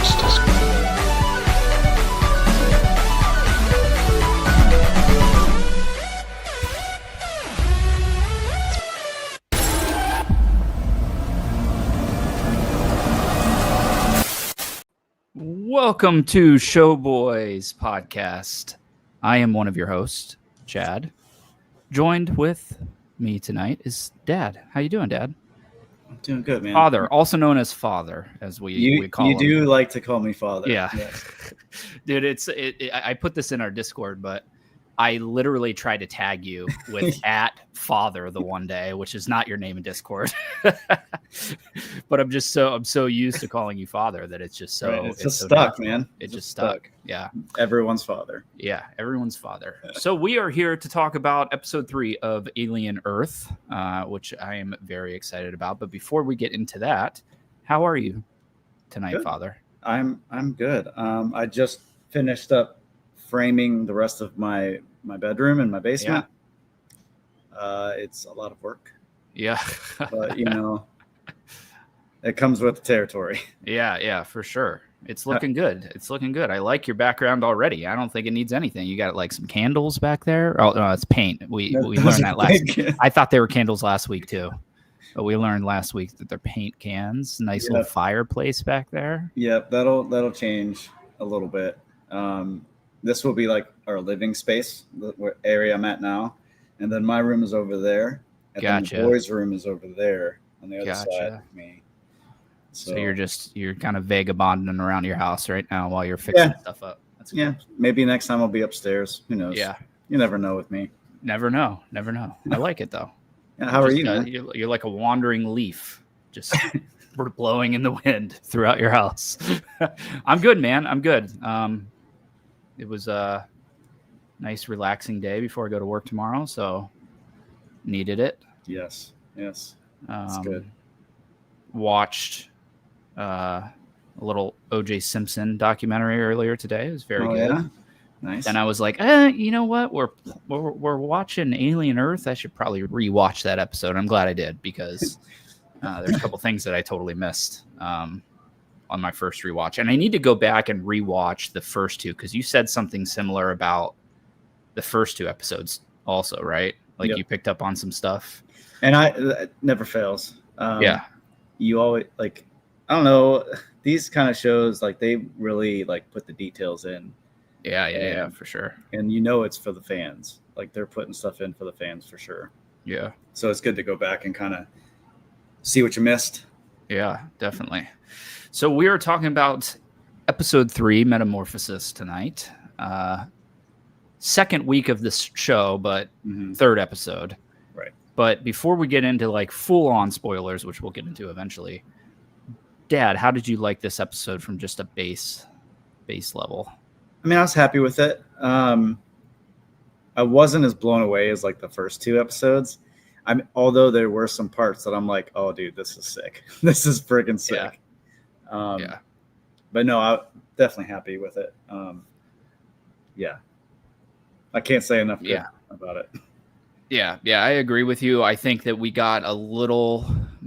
monsters. Welcome to Showboys Podcast. I am one of your hosts, Chad. Joined with me tonight is Dad. How you doing, Dad? I'm doing good, man. Father, also known as Father, as we call him. You do like to call me Father. Yeah. Yes. Dude, I put this in our Discord, but I literally tried to tag you with @Father the one day, which is not your name in Discord. But I'm so used to calling you Father that it's just so Right. It's just so stuck, natural. man. It It's just just stuck. Yeah. Everyone's father. Yeah, everyone's father. So we are here to talk about episode 3 of Alien Earth, which I am very excited about. But before we get into that, how are you tonight, Good. Father? I'm good. I just finished up framing the rest of my bedroom and my basement. It's a lot of work. Yeah. But it comes with the territory. Yeah, for sure. It's looking good. It's looking good. I like your background already. I don't think it needs anything. You got like some candles back there. Oh no, it's paint. We learned that last week. I thought they were candles last week too. But we learned last week that they're paint cans. Nice little fireplace back there. Yep, that'll change a little bit. This will be like our living space, the area I'm at now. And then my room is over there. And Gotcha. then the boys' room is over there on the other Gotcha. side of me. So you're kind of vagabonding around your house right now while you're fixing stuff up. That's cool. Yeah. Maybe next time I'll be upstairs. Who knows? Yeah. You never know with me. Never know. I like it though. Yeah, how are you? Man? You're like a wandering leaf, just blowing in the wind throughout your house. I'm good, man. I'm good. It was a nice, relaxing day before I go to work tomorrow, so needed it. Yes. That's good. Watched a little O.J. Simpson documentary earlier today. It was very good. Yeah? Nice. And I was like, you know what? We're watching Alien Earth. I should probably rewatch that episode. I'm glad I did because there's a couple things that I totally missed on my first rewatch. And I need to go back and rewatch the first two because you said something similar about the first two episodes also, right? Like you picked up on some stuff. And it never fails. Yeah. You always like, I don't know, these kind of shows, like they really like put the details in. Yeah, for sure. And it's for the fans. Like they're putting stuff in for the fans for sure. Yeah. So it's good to go back and kind of see what you missed. Yeah, definitely. So we are talking about episode 3, Metamorphosis, tonight. Second week of this show, but third episode. Right. But before we get into like full-on spoilers, which we'll get into eventually, Dad, how did you like this episode from just a base level? I mean, I was happy with it. I wasn't as blown away as like the first two episodes. Although there were some parts that I'm like, oh, dude, this is sick. This is friggin' sick. Yeah. But no, I'm definitely happy with it. Yeah. I can't say enough about it. Yeah, I agree with you. I think that we got a little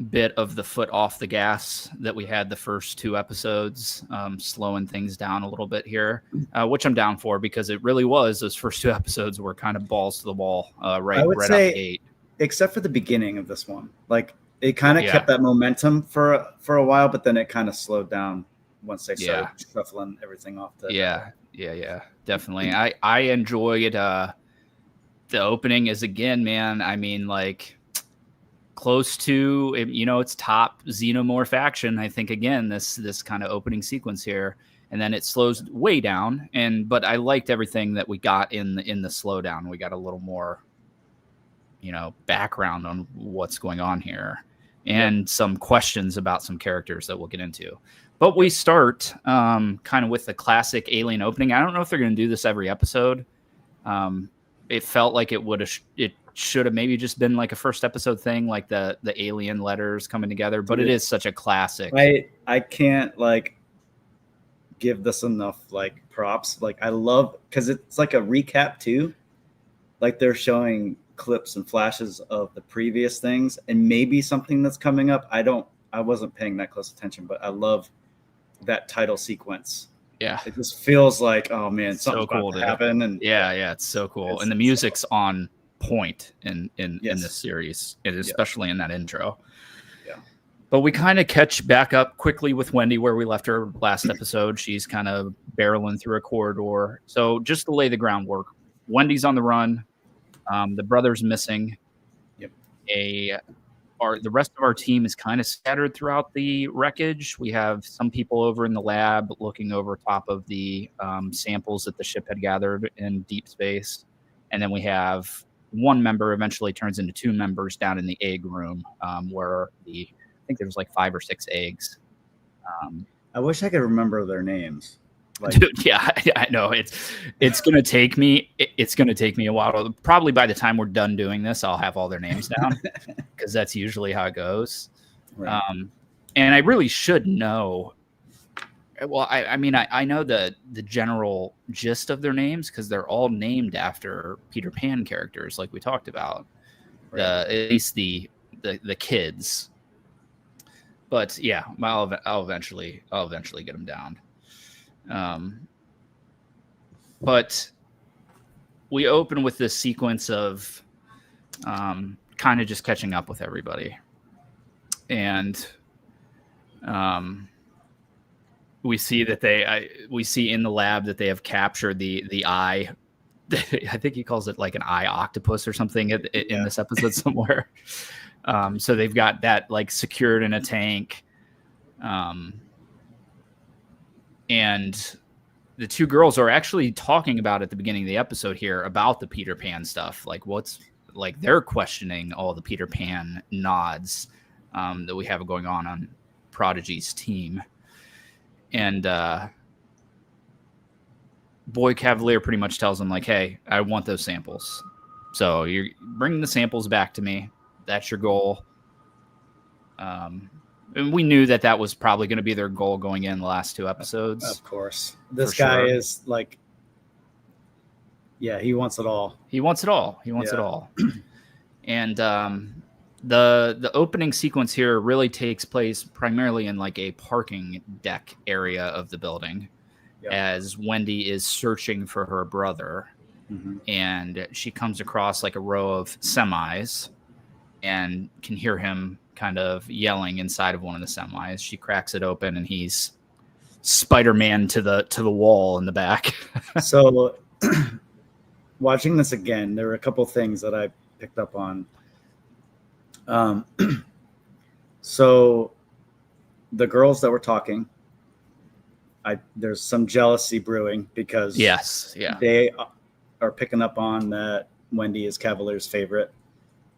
bit of the foot off the gas that we had the first two episodes, slowing things down a little bit here, which I'm down for because it really was. Those first two episodes were kind of balls to the wall, right out the gate. Except for the beginning of this one. Like it kind of kept that momentum for a while, but then it kind of slowed down once they started shuffling everything off. Yeah, definitely. I enjoyed the opening is again, man. I mean, like close to it's top xenomorph action. I think again this kind of opening sequence here, and then it slows way down. But I liked everything that we got in the slowdown. We got a little more, background on what's going on here, and some questions about some characters that we'll get into. But we start kind of with the classic Alien opening. I don't know if they're going to do this every episode. It felt like it should have maybe just been like a first episode thing, like the alien letters coming together. But it is such a classic. I can't like give this enough like props. Like I love because it's like a recap too. Like they're showing clips and flashes of the previous things and maybe something that's coming up. I wasn't paying that close attention, but I love that title sequence. Yeah, it just feels like, oh man, so something's cool about to happen. And yeah, it's so cool, and the music's on point in this series, and especially in that intro. Yeah. But we kind of catch back up quickly with Wendy where we left her last episode. She's kind of barreling through a corridor. So just to lay the groundwork, Wendy's on the run. The brother's missing. Yep. The rest of our team is kind of scattered throughout the wreckage. We have some people over in the lab looking over top of the samples that the ship had gathered in deep space. And then we have one member eventually turns into two members down in the egg room where I think there's like 5 or 6 eggs. I wish I could remember their names. Like, dude, yeah, I know it's gonna take me. It's gonna take me a while. Probably by the time we're done doing this, I'll have all their names down because that's usually how it goes. Right. And I really should know. Well, I mean, I know the general gist of their names because they're all named after Peter Pan characters, like we talked about. Right. At least the kids. But yeah, I'll eventually get them down. But we open with this sequence of kind of just catching up with everybody, and we see that we see in the lab that they have captured the eye. I think he calls it like an eye octopus or something in this episode somewhere. So they've got that like secured in a tank. And the two girls are actually talking about at the beginning of the episode here about the Peter Pan stuff. Like they're questioning all the Peter Pan nods that we have going on Prodigy's team. And Boy Cavalier pretty much tells them like, hey, I want those samples. So you're bringing the samples back to me. That's your goal. And we knew that was probably going to be their goal going in the last 2 episodes. Of course. This guy is like, yeah, he wants it all. He wants it all. And the opening sequence here really takes place primarily in like a parking deck area of the building as Wendy is searching for her brother. Mm-hmm. And she comes across like a row of semis and can hear him kind of yelling inside of one of the semis. She cracks it open and he's Spider-Man to the wall in the back. So watching this again, there were a couple things that I picked up on. So the girls that were talking, there's some jealousy brewing because they are picking up on that Wendy is Cavalier's favorite.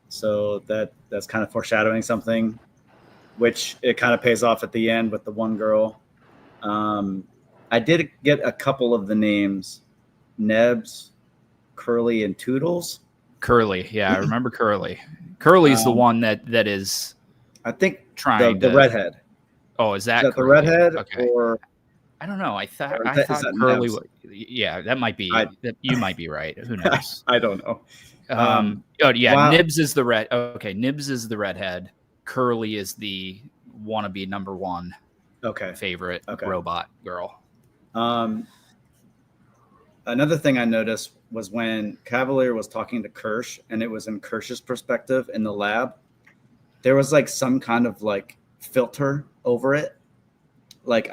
So that's kind of foreshadowing something, which it kind of pays off at the end with the one girl. I did get a couple of the names, Nebs, Curly, and Toodles. Curly, yeah, I remember Curly. Curly's the one that is, I think, trying the redhead. Oh, is that the redhead? Okay. Or I don't know. I thought Curly. Yeah, that might be. You might be right. Who knows? I don't know. Nibs is the red. Okay, Nibs is the redhead. Curly is the wannabe number 1. Favorite robot girl. Another thing I noticed was when Cavalier was talking to Kirsch, and it was in Kirsch's perspective in the lab. There was like some kind of like filter over it. Like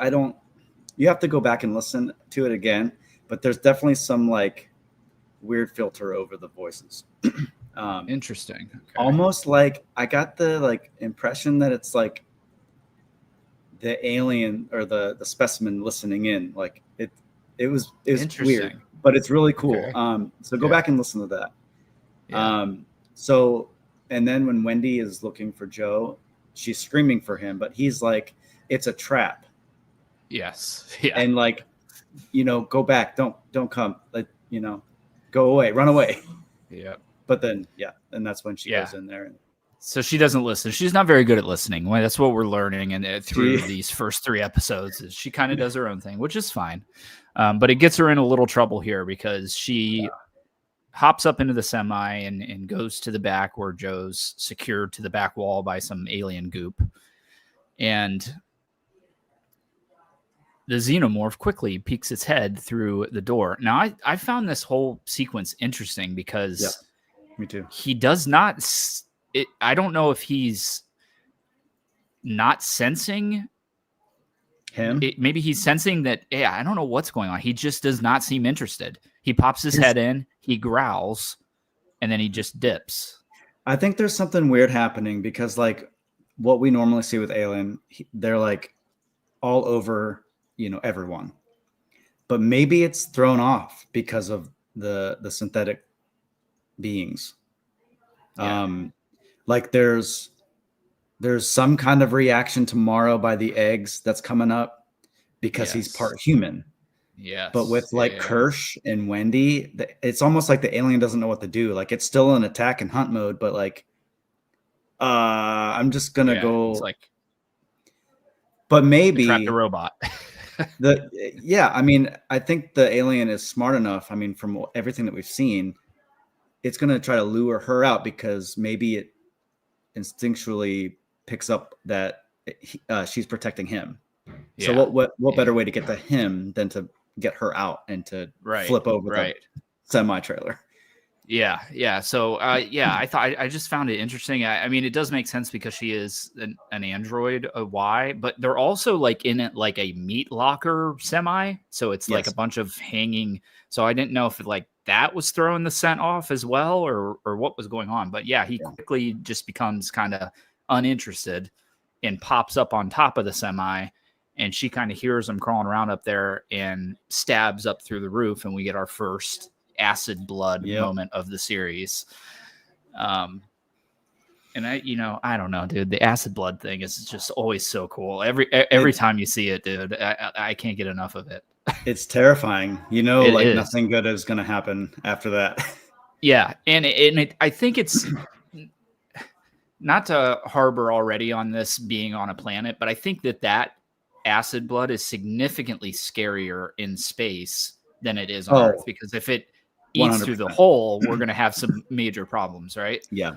you have to go back and listen to it again, but there's definitely some like weird filter over the voices. Interesting. Okay. Almost like I got the like impression that it's like the alien or the specimen listening in. Like it was weird, but it's really cool. Okay. So go back and listen to that. Yeah. And then when Wendy is looking for Joe, she's screaming for him, but he's like, it's a trap. Yes. Yeah. And like, go back. Don't come. Like, go away, run away. Yeah. But then, and that's when she goes in there. So she doesn't listen. She's not very good at listening. Well, that's what we're learning. And through these first 3 episodes is she kind of does her own thing, which is fine. But it gets her in a little trouble here because she hops up into the semi and goes to the back where Joe's secured to the back wall by some alien goop. And the xenomorph quickly peeks its head through the door. Now, I found this whole sequence interesting because me too. He does not. I don't know if he's not sensing him. Maybe he's sensing that. Yeah, I don't know what's going on. He just does not seem interested. He pops his head in, he growls, and then he just dips. I think there's something weird happening because, like, what we normally see with Alien, they're like all over, everyone. But maybe it's thrown off because of the synthetic beings. Yeah. Like there's some kind of reaction tomorrow by the eggs that's coming up because he's part human. Yeah. But with Kirsch and Wendy, it's almost like the alien doesn't know what to do. Like it's still in attack and hunt mode, but like, I'm just gonna go. It's like, but maybe trap the robot. I mean, I think the alien is smart enough. I mean, from everything that we've seen, it's gonna try to lure her out because maybe it instinctually picks up that she's protecting him. Yeah. So what better way to get to him than to get her out and to flip over the semi-trailer? Yeah. So I just found it interesting. I mean, it does make sense because she is an android, a Y, but they're also like in it like a meat locker semi. So it's like a bunch of hanging. So I didn't know if that was throwing the scent off as well, or what was going on. But he quickly just becomes kind of uninterested and pops up on top of the semi, and she kind of hears him crawling around up there and stabs up through the roof, and we get our first acid blood moment of the series. And I don't know, dude, the acid blood thing is just always so cool. Every time you see it, dude, I can't get enough of it. It's terrifying, like nothing good is going to happen after that. Yeah. And I think it's not to harbor already on this being on a planet, but I think that acid blood is significantly scarier in space than it is on Earth, because if it eats 100%. Through the hole, we're going to have some major problems, right? Yeah.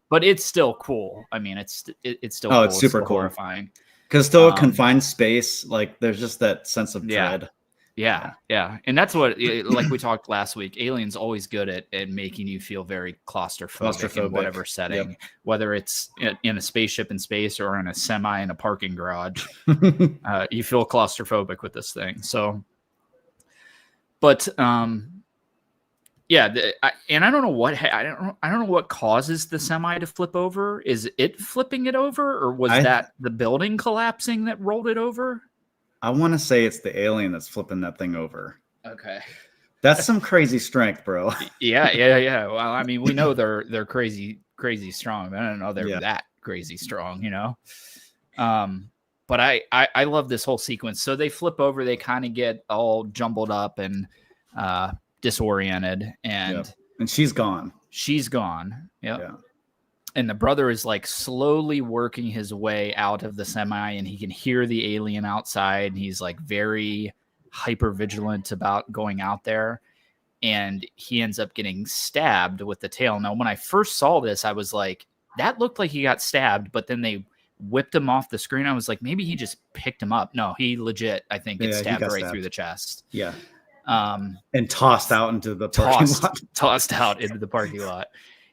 But it's still cool. I mean, it's still cool. It's super cool. Horrifying. Because still a confined space, like there's just that sense of dread. Yeah. And that's what, like we talked last week, Alien's always good at making you feel very claustrophobic in whatever setting, whether it's in a spaceship in space or in a semi in a parking garage. You feel claustrophobic with this thing. So, but and I don't know what I don't know what causes the semi to flip over. Is it flipping it over, or was that the building collapsing that rolled it over? I want to say it's the alien that's flipping that thing over. Okay. That's some crazy strength, bro. Yeah. Well, I mean, we know they're crazy strong. But I don't know they're that crazy strong, But I love this whole sequence. So they flip over, they kind of get all jumbled up and disoriented, and she's gone. Yep. Yeah. And the brother is like slowly working his way out of the semi, and he can hear the alien outside. And he's like very hyper vigilant about going out there, and he ends up getting stabbed with the tail. Now, when I first saw this, I was like, that looked like he got stabbed, but then they whipped him off the screen. I was like, maybe he just picked him up. No, he legit, I think, gets stabbed through the chest. Yeah. And tossed out into the parking lot. Tossed out into the parking lot.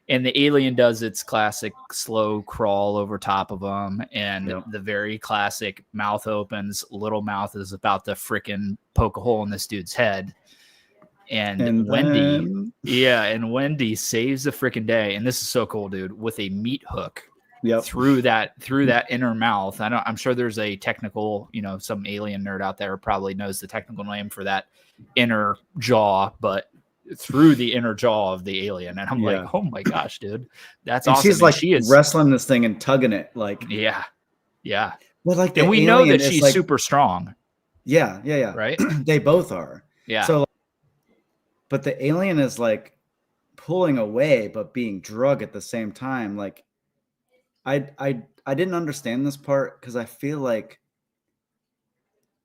And the alien does its classic slow crawl over top of him. And the very classic mouth opens. Little mouth is about to frickin' poke a hole in this dude's head. And Wendy saves the frickin' day. And this is so cool, dude, with a meat hook. Yep. Through that inner mouth. I'm sure there's a technical, some alien nerd out there probably knows the technical name for that inner jaw, but through the inner jaw of the alien. And I'm like, oh my gosh, dude, that's awesome. She's like, she is wrestling this thing and tugging it. Like, yeah. Well, like, and we know that she's super strong. Yeah. Right. They both are. Yeah. So, but the alien is like pulling away, but being drugged at the same time. Like, I didn't understand this part because I feel like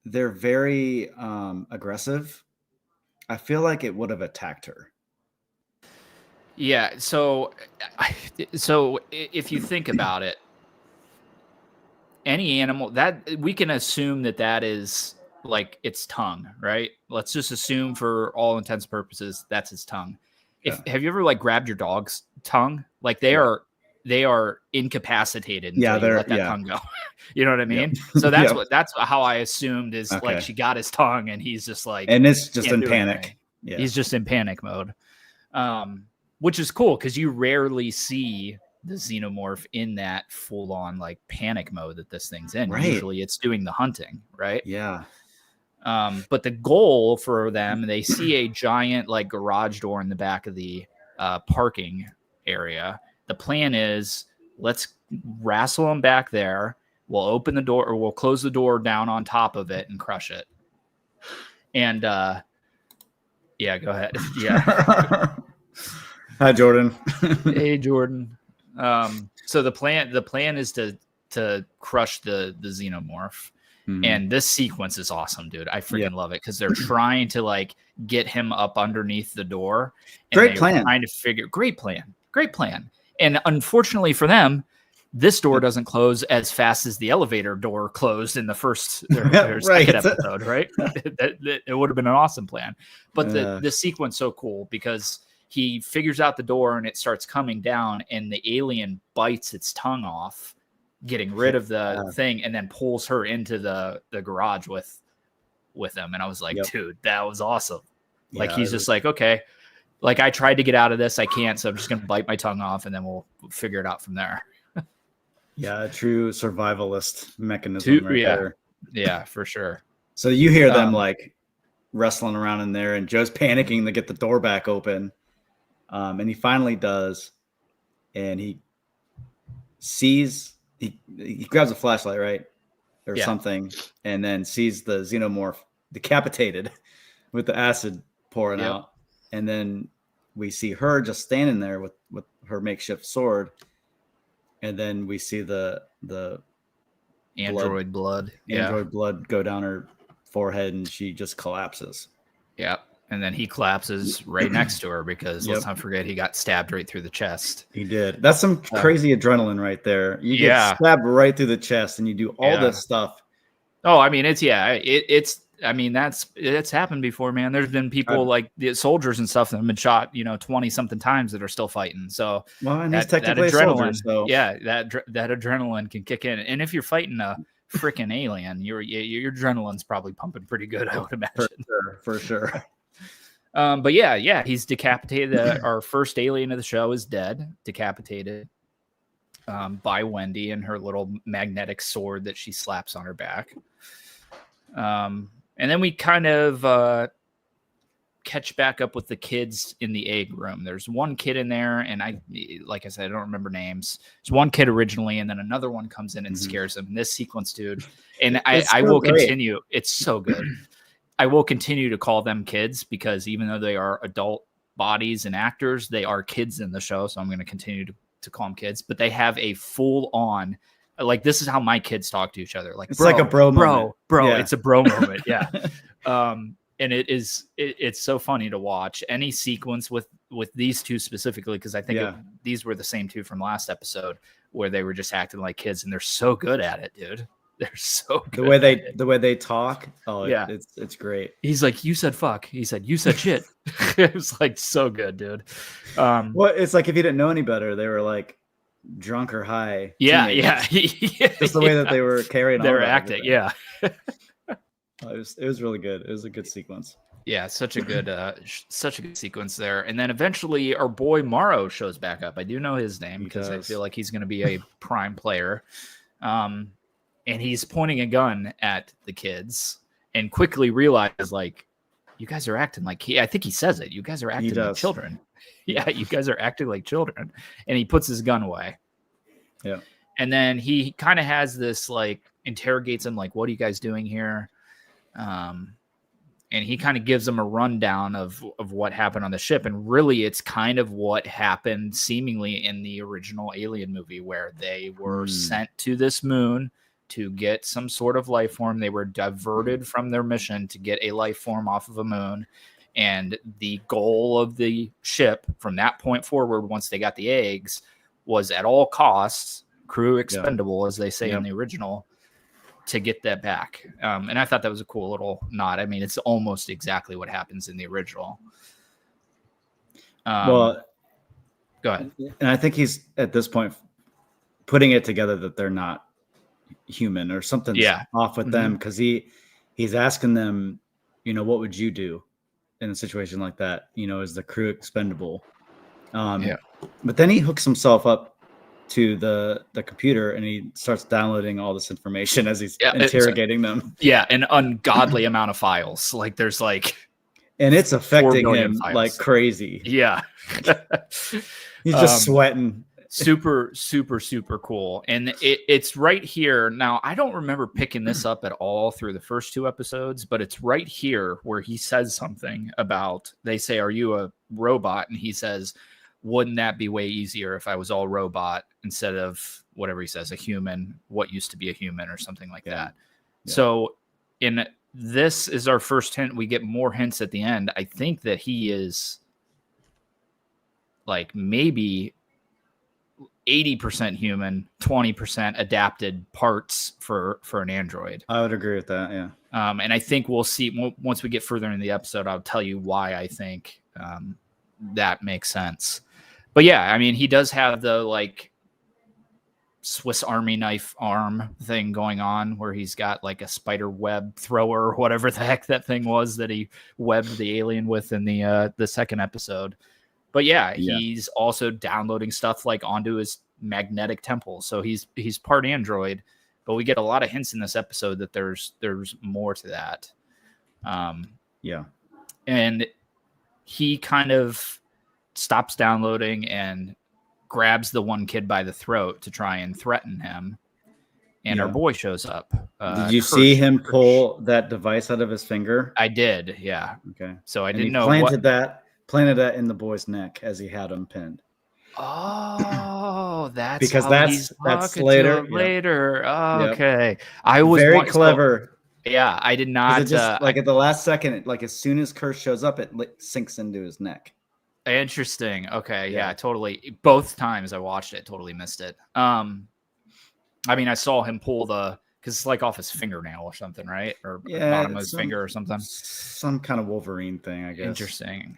they're very aggressive. I feel like it would have attacked her. Yeah. So if you think about it, any animal that we can assume that is like its tongue, right? Let's just assume for all intents and purposes that's its tongue. Have you ever like grabbed your dog's tongue? Like they are incapacitated until you let that tongue go. You know what I mean? Yep. So that's how I assumed is like she got his tongue and he's just like, and it's just in panic. Yeah. He's just in panic mode. Which is cool because you rarely see the xenomorph in that full on like panic mode that this thing's in. Right. Usually it's doing the hunting, right? Yeah. But the goal for them, they see a giant like garage door in the back of the parking area. The plan is let's wrestle them back there. We'll open the door or we'll close the door down on top of it and crush it. And yeah, go ahead. Yeah. Hi, Jordan. Hey, Jordan. So the plan is to crush the xenomorph. Mm-hmm. And this sequence is awesome, dude. I freaking love it because they're trying to like get him up underneath the door. And great plan. Trying to figure great plan. And unfortunately for them, this door doesn't close as fast as the elevator door closed in the first second episode, right? It would have been an awesome plan. But the sequence so cool because he figures out the door and it starts coming down and the alien bites its tongue off, getting rid of the thing, and then pulls her into the garage with them. And I was like, dude, that was awesome. Like he's just like, okay, like I tried to get out of this. I can't. So I'm just going to bite my tongue off and then we'll figure it out from there. Yeah. A true survivalist mechanism there. Yeah, for sure. So you hear them like wrestling around in there and Joe's panicking to get the door back open. And he finally does. And he sees, he grabs a flashlight, right? Or something. And then sees the xenomorph decapitated with the acid pouring out. And then we see her just standing there with her makeshift sword. And then we see the android blood go down her forehead and she just collapses. Yeah. And then he collapses right next to her because let's not forget he got stabbed right through the chest. He did. That's some crazy adrenaline right there. You get stabbed right through the chest and you do all this stuff. Oh, I mean, it's happened before, man. There's been people like the soldiers and stuff that have been shot, 20 something times that are still fighting. So and he's technically a soldier, so that adrenaline can kick in. And if you're fighting a freaking alien, your adrenaline's probably pumping pretty good, I would imagine. For sure. But he's decapitated. Our first alien of the show is dead, decapitated by Wendy and her little magnetic sword that she slaps on her back. And then we kind of catch back up with the kids in the egg room. There's one kid in there, and like I said, I don't remember names. There's one kid originally, and then another one comes in and scares him. This sequence, dude, and I will continue. It's so good. I will continue to call them kids because even though they are adult bodies and actors, they are kids in the show. So I'm going to continue to call them kids. But they have a full on. Like, this is how my kids talk to each other. Like, it's like a bro moment. Yeah. It's a bro moment. Yeah. And it's so funny to watch any sequence with these two specifically. Cause I think these were the same two from last episode where they were just acting like kids and they're so good at it, dude. They're so good. The way they talk. Oh yeah. It's great. He's like, you said fuck. He said, you said shit. It was like so good, dude. Well, it's like, if you didn't know any better, they were like, drunk or high. Yeah. Just the way that they were carrying on. They were acting. Yeah. It was really good. It was a good sequence. Yeah, such a good sequence there. And then eventually our boy Morrow shows back up. I do know his name because I feel like he's going to be a prime player. And he's pointing a gun at the kids and quickly realizes, like, you guys are acting like I think he says it. You guys are acting like children. Yeah, you guys are acting like children. And he puts his gun away. Yeah. And then he kind of has this, like, interrogates him, like, what are you guys doing here? And he kind of gives them a rundown of what happened on the ship. And really, it's kind of what happened seemingly in the original Alien movie, where they were sent to this moon to get some sort of life form. They were diverted from their mission to get a life form off of a moon. And the goal of the ship from that point forward, once they got the eggs, was at all costs, crew expendable, as they say in the original, to get that back. And I thought that was a cool little nod. I mean, it's almost exactly what happens in the original. Well, go ahead. And I think he's at this point putting it together that they're not human or something's off with them, because he's asking them, you know, what would you do in a situation like that? You know, is the crew expendable? But then he hooks himself up to the computer and he starts downloading all this information as he's interrogating them. Yeah, an ungodly amount of files. Like there's like, and it's affecting him like crazy. Yeah. He's just sweating. Super, super, super cool. And it's right here. Now, I don't remember picking this up at all through the first 2 episodes, but it's right here where he says something about, they say, are you a robot? And he says, wouldn't that be way easier if I was all robot instead of whatever he says, a human, what used to be a human or something like that. Yeah. So this is our first hint. We get more hints at the end. I think that he is like maybe 80% human, 20% adapted parts for an android. I would agree with that. Yeah. And I think we'll see once we get further in the episode, I'll tell you why I think that makes sense. But yeah, I mean, he does have the like Swiss Army knife arm thing going on where he's got like a spider web thrower or whatever the heck that thing was that he webbed the alien with in the second episode. But yeah, he's also downloading stuff like onto his magnetic temple. So he's part android, but we get a lot of hints in this episode that there's more to that. And he kind of stops downloading and grabs the one kid by the throat to try and threaten him. And our boy shows up. Did you see him pull that device out of his finger? I did. Yeah. Okay. So I didn't know. Planted that in the boy's neck as he had him pinned. Oh, that's because that's later. Later. Oh, okay. I was very clever. Yeah, I did not. Like at the last second, like as soon as Kirsch shows up, it sinks into his neck. Interesting. Okay. Yeah, totally. Both times I watched it, totally missed it. I mean, I saw him pull because it's like off his fingernail or something, right? Or bottom of his finger or something. Some kind of Wolverine thing, I guess. Interesting.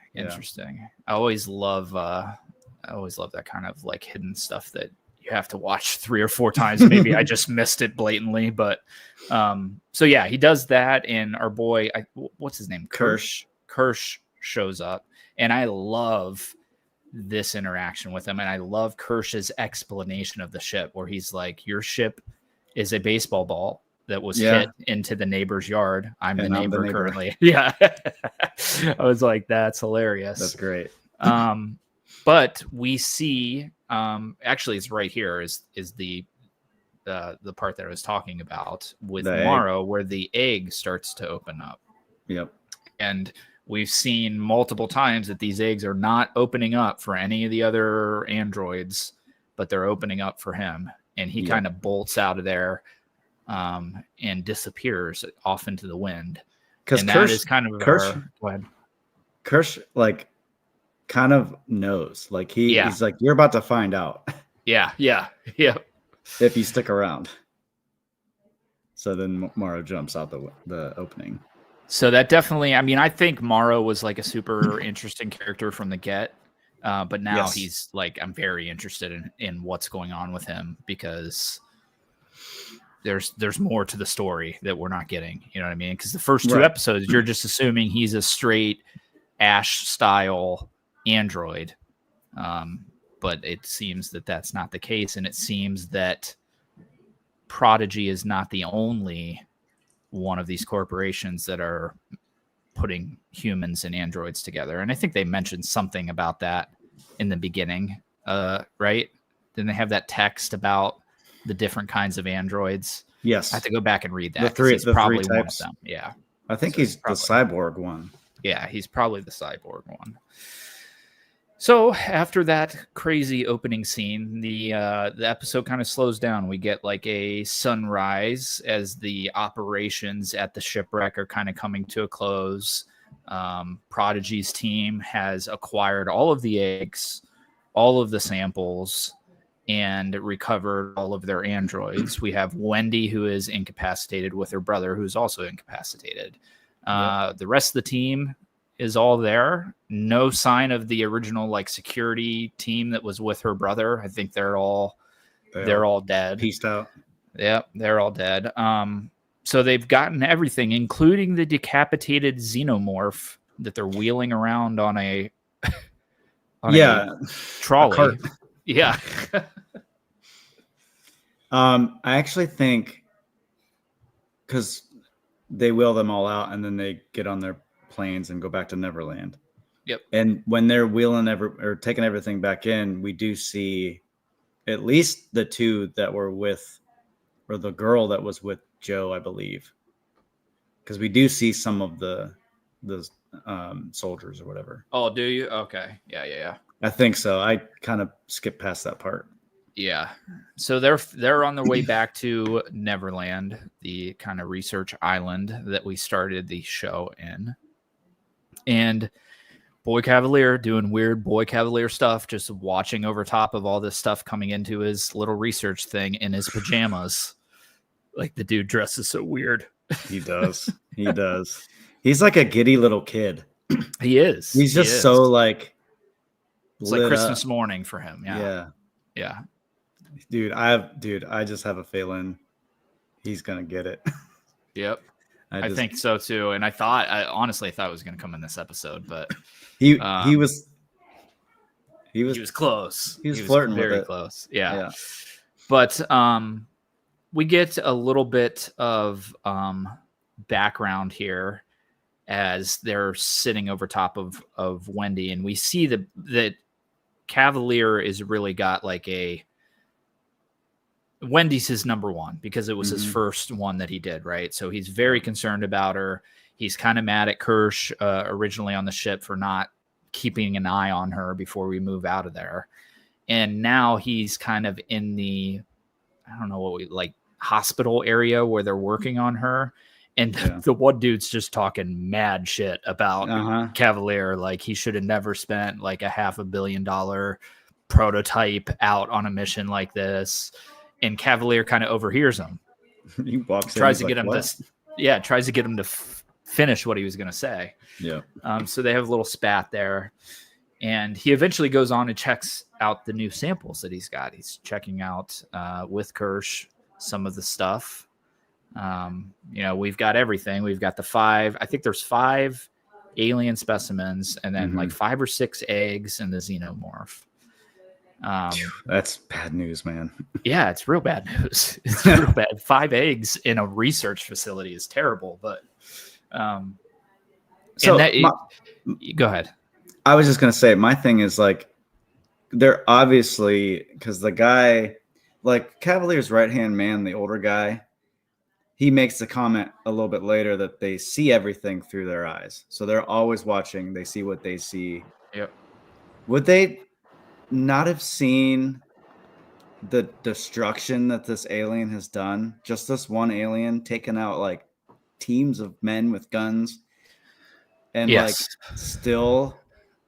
I always love that kind of like hidden stuff that you have to watch 3 or 4 times. Maybe I just missed it blatantly, but so yeah, he does that, and our boy, what's his name? Kirsch shows up, and I love this interaction with him, and I love Kirsch's explanation of the ship, where he's like, your ship is a baseball ball that was hit into the neighbor's yard. I'm the neighbor currently. Yeah. I was like, that's hilarious. That's great. But we see, actually it's right here is the part that I was talking about with Morrow, where the egg starts to open up. Yep. And we've seen multiple times that these eggs are not opening up for any of the other androids, but they're opening up for him. And he kind of bolts out of there and disappears off into the wind. Because that is kind of go ahead. Kirsch like kind of knows. Like he's like, you're about to find out. Yeah. If you stick around. So then Morrow jumps out the opening. So that definitely, I mean, I think Morrow was like a super interesting character from the get. But now he's like, I'm very interested in what's going on with him, because there's more to the story that we're not getting. You know what I mean? Because the first 2 episodes, you're just assuming he's a straight Ash style android. But it seems that that's not the case. And it seems that Prodigy is not the only one of these corporations that are putting humans and androids together. And I think they mentioned something about that in the beginning, right? Didn't they have that text about the different kinds of androids? Yes. I have to go back and read that. He's probably one of them. Yeah. I think he's the cyborg one. Yeah, he's probably the cyborg one. So after that crazy opening scene, the episode kind of slows down. We get like a sunrise as the operations at the shipwreck are kind of coming to a close. Prodigy's team has acquired all of the eggs, all of the samples, and recovered all of their androids. We have Wendy, who is incapacitated, with her brother, who's also incapacitated. The rest of the team is all there. No sign of the original like security team that was with her brother. I think they're all dead. Peaced out. Yep, they're all dead. So they've gotten everything, including the decapitated xenomorph that they're wheeling around on a trolley. Yeah. I actually think because they wheel them all out and then they get on their planes and go back to Neverland. Yep. And when they're wheeling or taking everything back in, we do see at least the two that were with, or the girl that was with Joe, I believe, because we do see some of the soldiers or whatever. Oh, do you? Okay. Yeah. I think so. I kind of skipped past that part. Yeah. So they're on their way back to Neverland, the kind of research island that we started the show in. And Boy Cavalier doing weird Boy Cavalier stuff, just watching over top of all this stuff coming into his little research thing in his pajamas. Like the dude dresses so weird. He does. He does. He's like a giddy little kid. He is. He's just so like. It's like Christmas morning for him. Yeah. Dude, I just have a feeling he's gonna get it. Yep. I think so too. And I honestly thought it was gonna come in this episode, but he was close. He was flirting very with it. Close. Yeah. But we get a little bit of background here as they're sitting over top of Wendy, and we see that Cavalier is really got like Wendy's his number one because it was his first one that he did, right? So he's very concerned about her. He's kind of mad at Kirsch originally on the ship for not keeping an eye on her before we move out of there. And now he's kind of in the, I don't know what hospital area where they're working on her. And the one dude's just talking mad shit about Cavalier. Like he should have never spent like a $500 million prototype out on a mission like this. And Cavalier kind of overhears him. He walks tries in, to get like, him tries to get him to finish what he was going to say. Yeah. So they have a little spat there. And he eventually goes on and checks out the new samples that he's got. He's checking out with Kirsch some of the stuff. We've got everything. We've got I think there's 5 alien specimens and then like 5 or 6 eggs in the xenomorph. That's bad news, man. Yeah, it's real bad news. It's real bad. 5 eggs in a research facility is terrible, but go ahead. I was just going to say, my thing is like, they're obviously, because the guy, like Cavalier's right-hand man, the older guy, he makes the comment a little bit later that they see everything through their eyes. So they're always watching. They see what they see. Yep. Would they not have seen the destruction that this alien has done? Just this one alien taking out like teams of men with guns. And like still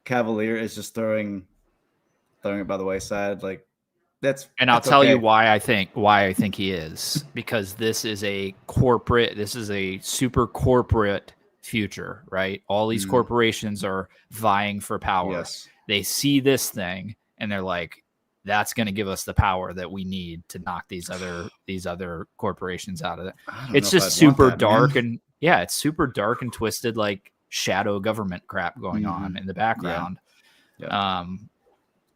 Cavalier is just throwing it by the wayside. Like I'll tell you why I think he is, because this is a super corporate future, right? All these corporations are vying for power. Yes. They see this thing and they're like, that's going to give us the power that we need to knock these other corporations out of it. It's just super dark, and it's super dark and twisted, like shadow government crap going on in the background. Yeah.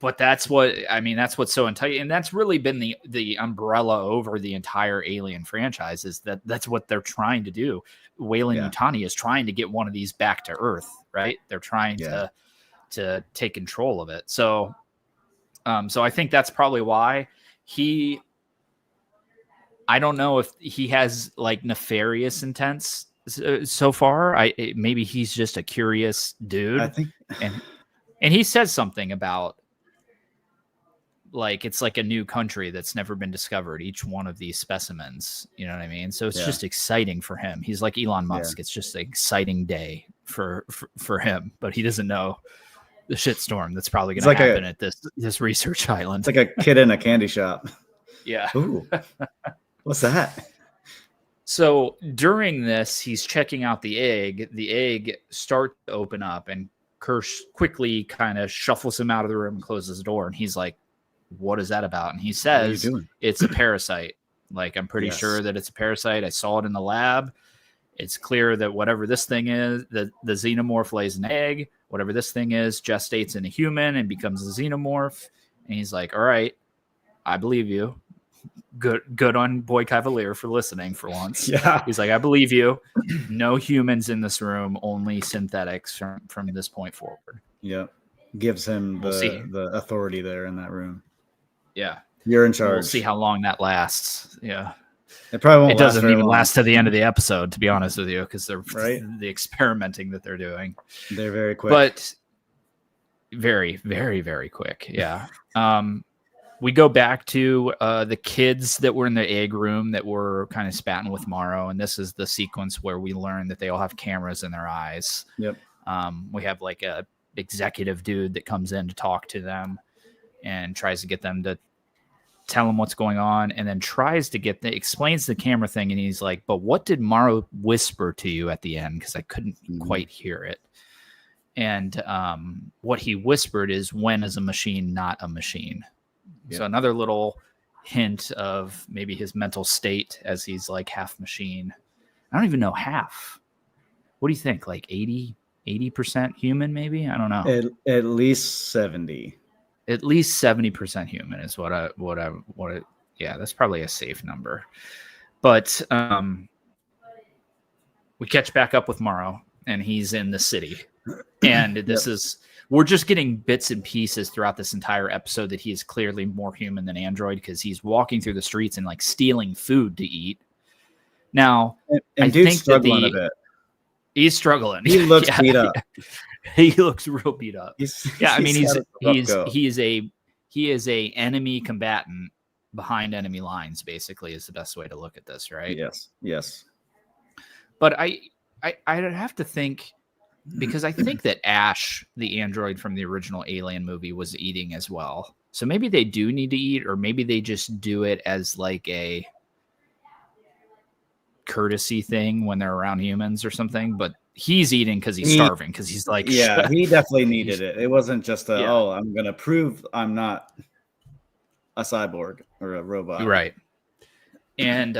But that's what's so enticing, and that's really been the umbrella over the entire Alien franchise, is that's what they're trying to do. Weyland-Yutani is trying to get one of these back to Earth, right? They're trying to take control of it. So I think that's probably why I don't know if he has like nefarious intents so far. Maybe he's just a curious dude. I think, and he says something about, like, it's like a new country that's never been discovered, each one of these specimens, you know what I mean? So it's just exciting for him. He's like Elon Musk. It's just an exciting day for him, but he doesn't know the shitstorm that's probably It's going to like happen at this research island. It's like a kid in a candy shop. Yeah. Ooh, what's that? So during this, he's checking out the egg. The egg starts to open up, and Kirsch quickly kind of shuffles him out of the room and closes the door. And he's like, what is that about? And he says, it's a parasite. Like, I'm pretty sure that it's a parasite. I saw it in the lab. It's clear that whatever this thing is, the xenomorph lays an egg. Whatever this thing is, gestates in a human and becomes a xenomorph. And he's like, all right, I believe you. Good on Boy Cavalier for listening for once. Yeah. He's like, I believe you. No humans in this room, only synthetics from this point forward. Yep. Gives him the authority there in that room. Yeah. You're in charge. We'll see how long that lasts. Yeah. It probably won't. It doesn't even last to the end of the episode, to be honest with you, because they're the experimenting that they're doing. They're very quick. But very, very, very quick. Yeah. We go back to the kids that were in the egg room that were kind of spatting with Morrow. And this is the sequence where we learn that they all have cameras in their eyes. Yep. We have like a executive dude that comes in to talk to them and tries to get them to tell them what's going on, and then tries to explains the camera thing. And he's like, but what did Morrow whisper to you at the end? Because I couldn't quite hear it. And what he whispered is, when is a machine not a machine? Yeah. So another little hint of maybe his mental state as he's like half machine. I don't even know half. What do you think? Like 80% human, maybe? I don't know. At least 70. At least 70% human is yeah, that's probably a safe number. But we catch back up with Morrow, and he's in the city. And this is, we're just getting bits and pieces throughout this entire episode that he is clearly more human than android, because he's walking through the streets and like stealing food to eat. Now, I think struggling a bit. He's struggling. He looks beat up. He looks real beat up. I mean, he is a enemy combatant behind enemy lines, basically, is the best way to look at this, right? Yes. But I'd have to think, because I think that Ash, the android from the original Alien movie, was eating as well. So maybe they do need to eat, or maybe they just do it as like a courtesy thing when they're around humans or something. But he's eating because he's starving, because he's like, yeah, he definitely needed it. It wasn't just I'm going to prove I'm not a cyborg or a robot. Right. And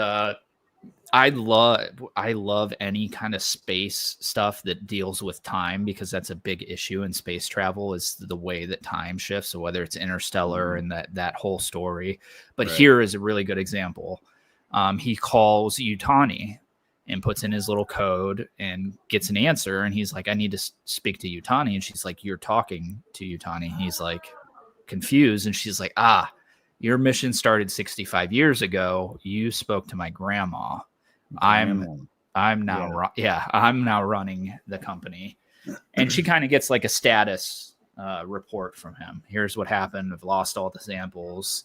I love any kind of space stuff that deals with time, because that's a big issue in space travel, is the way that time shifts. So whether it's Interstellar and that whole story, but here is a really good example. He calls Yutani and puts in his little code and gets an answer. And he's like, I need to speak to Yutani. And she's like, you're talking to Yutani. He's like confused. And she's like, your mission started 65 years ago. You spoke to my grandma. I'm now running the company. And she kind of gets like a status report from him. Here's what happened. I've lost all the samples.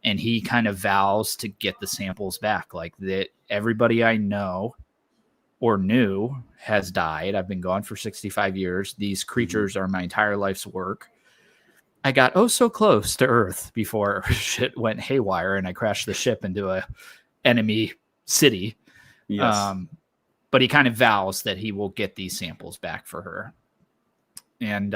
And he kind of vows to get the samples back. Like, that everybody I know or knew has died. I've been gone for 65 years. These creatures are my entire life's work. I got so close to Earth before shit went haywire and I crashed the ship into a enemy city. Yes. But he kind of vows that he will get these samples back for her. And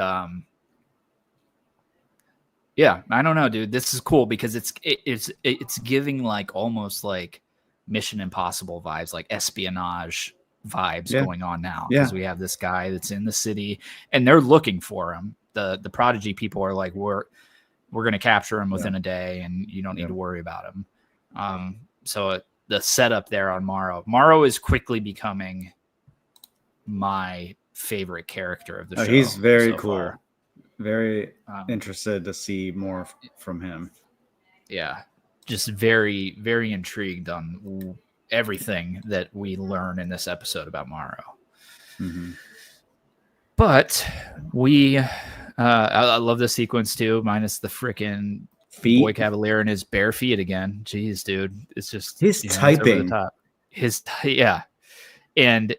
yeah, I don't know, dude. This is cool because it's giving like almost like Mission Impossible vibes, like espionage vibes going on now, because we have this guy that's in the city and they're looking for him. The Prodigy people are like, we're going to capture him within a day, and you don't need to worry about him. So the setup there on Morrow is quickly becoming my favorite character of the show. He's very cool. Far. Very interested to see more from him. Yeah, just very, very intrigued on everything that we learn in this episode about Morrow. Mm-hmm. But I love this sequence too, minus the freaking feet. Boy Cavalier and his bare feet again. Jeez, dude, it's just he's typing. And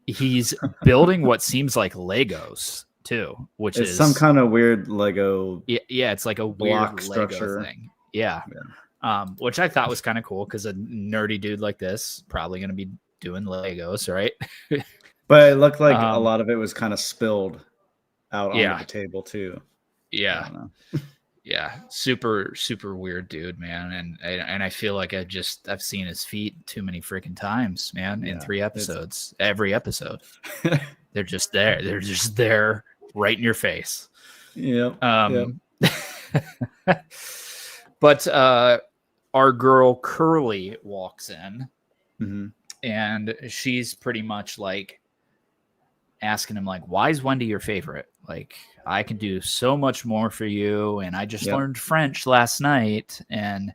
he's building what seems like Legos too, which It's is some kind of weird Lego yeah, it's like a block weird structure Lego thing. Yeah. Which I thought was kind of cool because a nerdy dude like this probably going to be doing Legos, right? But it looked like a lot of it was kind of spilled out onto yeah. the table too. I Yeah. don't know. Yeah. Super, super weird dude, man. And I feel like I've seen his feet too many freaking times, man, in 3 episodes. Every episode. They're just there. They're just there right in your face. Yep. But our girl Curly walks in, and she's pretty much like asking him, like, why is Wendy your favorite? Like, I can do so much more for you, and I just learned French last night. And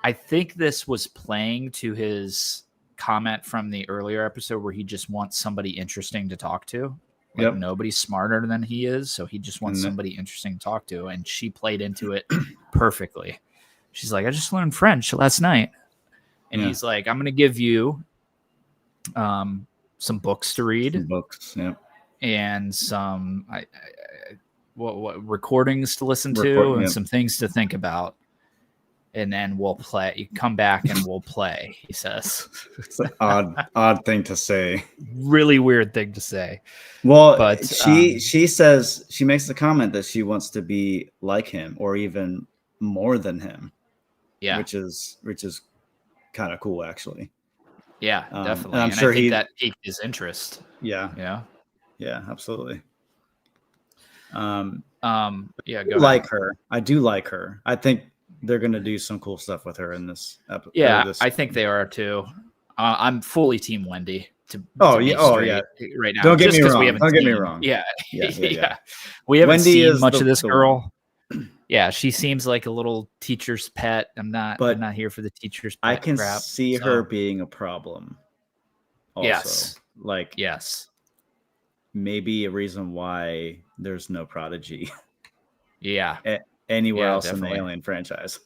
I think this was playing to his comment from the earlier episode where he just wants somebody interesting to talk to. Like nobody's smarter than he is, so he just wants somebody interesting to talk to. And she played into it perfectly. She's like, I just learned French last night. And he's like, I'm going to give you some books to read. Some books, and some what recordings to listen to, and some things to think about. And then we'll play. You come back and we'll play, he says. It's an odd thing to say. Really weird thing to say. Well, but she says, she makes the comment that she wants to be like him or even more than him. Yeah. Which is kind of cool, actually. Yeah, definitely. And I'm sure that piqued his interest. Yeah, absolutely. Yeah, go like her. I do like her. I think they're going to do some cool stuff with her in this episode. Yeah, I think they are too. I'm fully team Wendy. Right now. Don't get me wrong. Yeah. We haven't seen much of this girl. Yeah, she seems like a little teacher's pet. I'm not here for the teacher's pet. I can see her being a problem. Also. Yes. Maybe a reason why there's no Prodigy. Yeah. Anywhere else in the Alien franchise.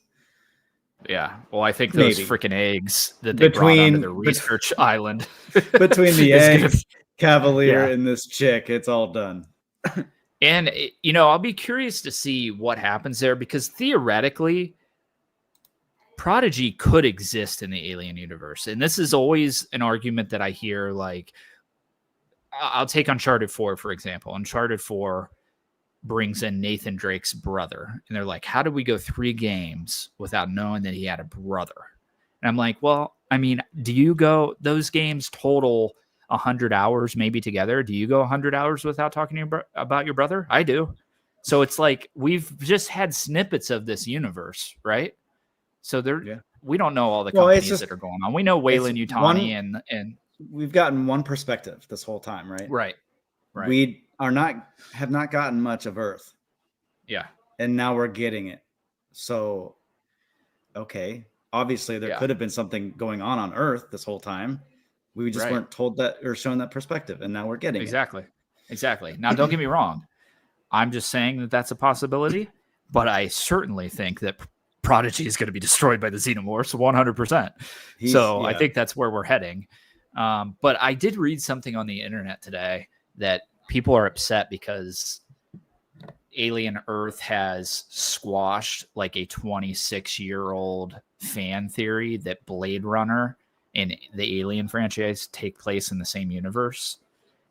Yeah. Well, I think those freaking eggs that they brought onto the research island. Between the eggs, Cavalier, and this chick, it's all done. And, I'll be curious to see what happens there, because theoretically, Prodigy could exist in the Alien universe. And this is always an argument that I hear, like, I'll take Uncharted 4, for example. Uncharted 4 brings in Nathan Drake's brother. And they're like, how did we go 3 games without knowing that he had a brother? And I'm like, well, I mean, do you go, those games total 100 hours maybe together? Do you go 100 hours without talking to about your brother? I do. So it's like, we've just had snippets of this universe, right? So we don't know all the companies that are going on. We know Weyland-Yutani and we've gotten one perspective this whole time, right? Right. We have not gotten much of Earth. Yeah. And now we're getting it. So, okay. Obviously there could have been something going on Earth this whole time. We just weren't told that or shown that perspective, and now we're getting it. Exactly. Now, don't get me wrong. I'm just saying that that's a possibility, but I certainly think that Prodigy is going to be destroyed by the Xenomorphs 100%. I think that's where we're heading. But I did read something on the internet today that people are upset because Alien Earth has squashed like a 26-year-old fan theory that Blade Runner and the Alien franchise take place in the same universe.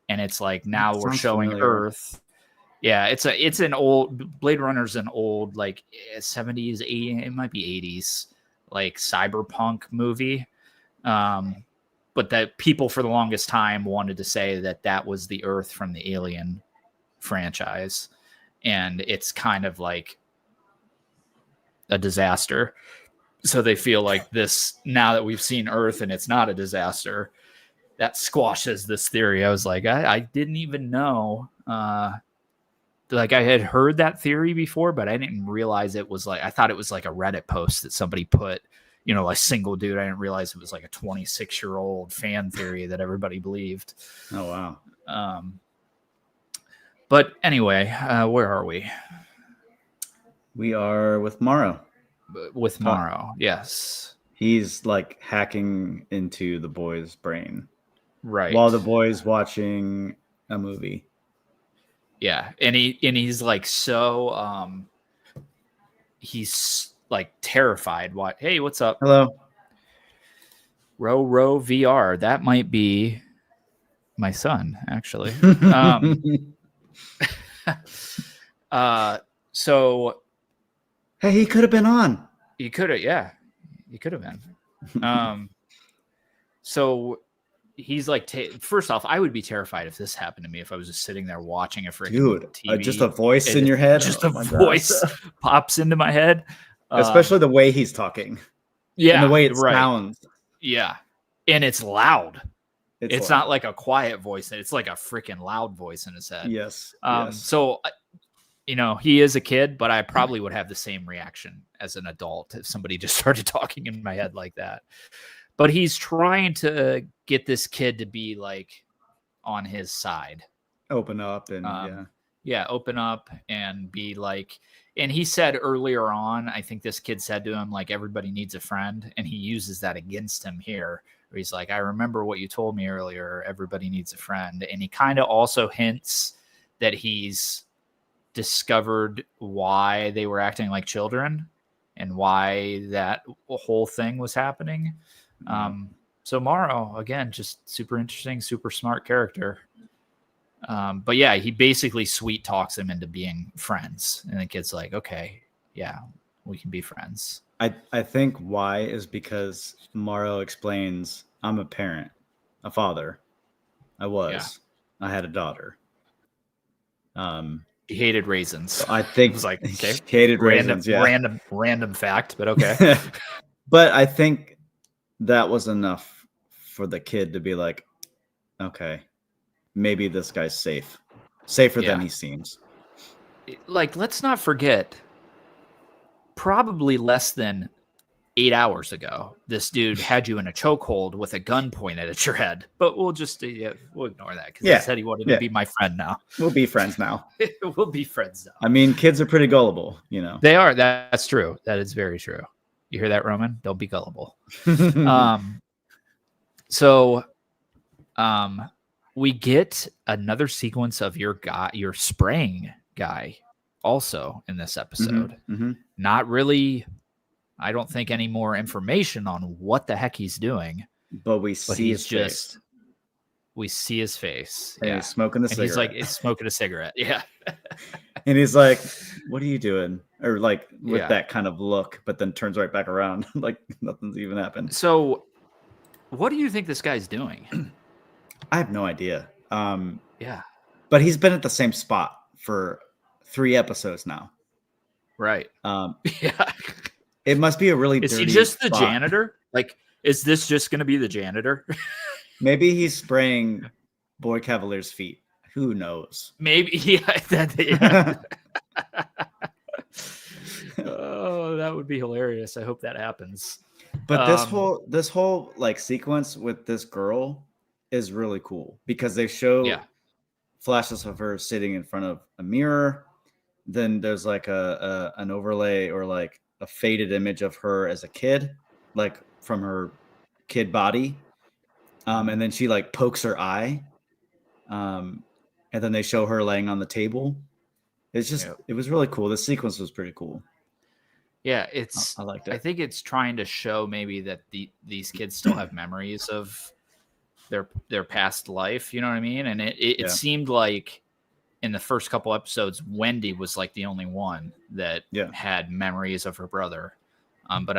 And it's like, now we're showing Earth. Yeah, it's an old, Blade Runner's an old, like 70s, 80s, it might be 80s, like cyberpunk movie. But that people for the longest time wanted to say that was the Earth from the Alien franchise. And it's kind of like a disaster. So they feel like this, now that we've seen Earth and it's not a disaster, that squashes this theory. I was like, I didn't even know. Like, I had heard that theory before, but I didn't realize it was like, I thought it was like a Reddit post that somebody put, a single dude. I didn't realize it was like a 26-year-old fan theory that everybody believed. Oh, wow. But anyway, where are we? We are with Morrow. With Morrow, yes. He's like hacking into the boy's brain. Right. While the boy's watching a movie. Yeah, and he's like so he's like terrified. What? Hey, what's up? Hello. Row VR. That might be my son, actually. So Hey, he could have been on. you could have, yeah, you could have been. So he's like, first off, I would be terrified if this happened to me, if I was just sitting there watching a freaking Dude, TV. just a voice in your head. Just a voice pops into my head. Especially the way he's talking. Yeah. And the way it sounds. Yeah. And it's loud. It's loud. not like a quiet voice. It's like a freaking loud voice in his head. Yes. So, he is a kid, but I probably would have the same reaction as an adult if somebody just started talking in my head like that. But he's trying to get this kid to be like on his side. Open up and open up and be like, and he said earlier on, I think this kid said to him, like, everybody needs a friend. And he uses that against him here, where he's like, I remember what you told me earlier. Everybody needs a friend. And he kind of also hints that he's discovered why they were acting like children and why that whole thing was happening. So Morrow, again, just super interesting, super smart character. But yeah, he basically sweet talks him into being friends. And the kid's like, okay, yeah, we can be friends. I think why is because Morrow explains, I'm a parent, a father. I had a daughter. He hated raisins. So I think it was like, okay, hated raisins. Yeah. Random fact, but okay. But I think that was enough for the kid to be like, okay, maybe this guy's safer than he seems. Like, let's not forget, probably less than 8 hours ago, this dude had you in a chokehold with a gun pointed at your head. But we'll just we'll ignore that because he said he wanted to be my friend now. We'll be friends now. We'll be friends now. I mean, kids are pretty gullible, They are. That's true. That is very true. You hear that, Roman? Don't be gullible. So we get another sequence of your spraying guy also in this episode. Mm-hmm. Not really, I don't think, any more information on what the heck he's doing. But we see his face. We see his face. And he's smoking a cigarette. He's smoking a cigarette. Yeah. And he's like, what are you doing? Or like with that kind of look, but then turns right back around like nothing's even happened. So what do you think this guy's doing? I have no idea. Yeah. But he's been at the same spot for 3 episodes now. Right. Yeah. It must be a really Is dirty he just the spot. janitor? Like, is this just going to be the janitor? Maybe he's spraying Boy Cavalier's feet. Who knows? Maybe. Yeah. Oh, that would be hilarious. I hope that happens. But this whole like sequence with this girl is really cool because they show flashes of her sitting in front of a mirror. Then there's like an overlay or like a faded image of her as a kid, like from her kid body. And then she like pokes her eye. And then they show her laying on the table. It's just, it was really cool. The sequence was pretty cool. Yeah, I liked it. I think it's trying to show maybe that these kids still have memories of their past life. You know what I mean? And it seemed like in the first couple episodes, Wendy was like the only one that had memories of her brother. But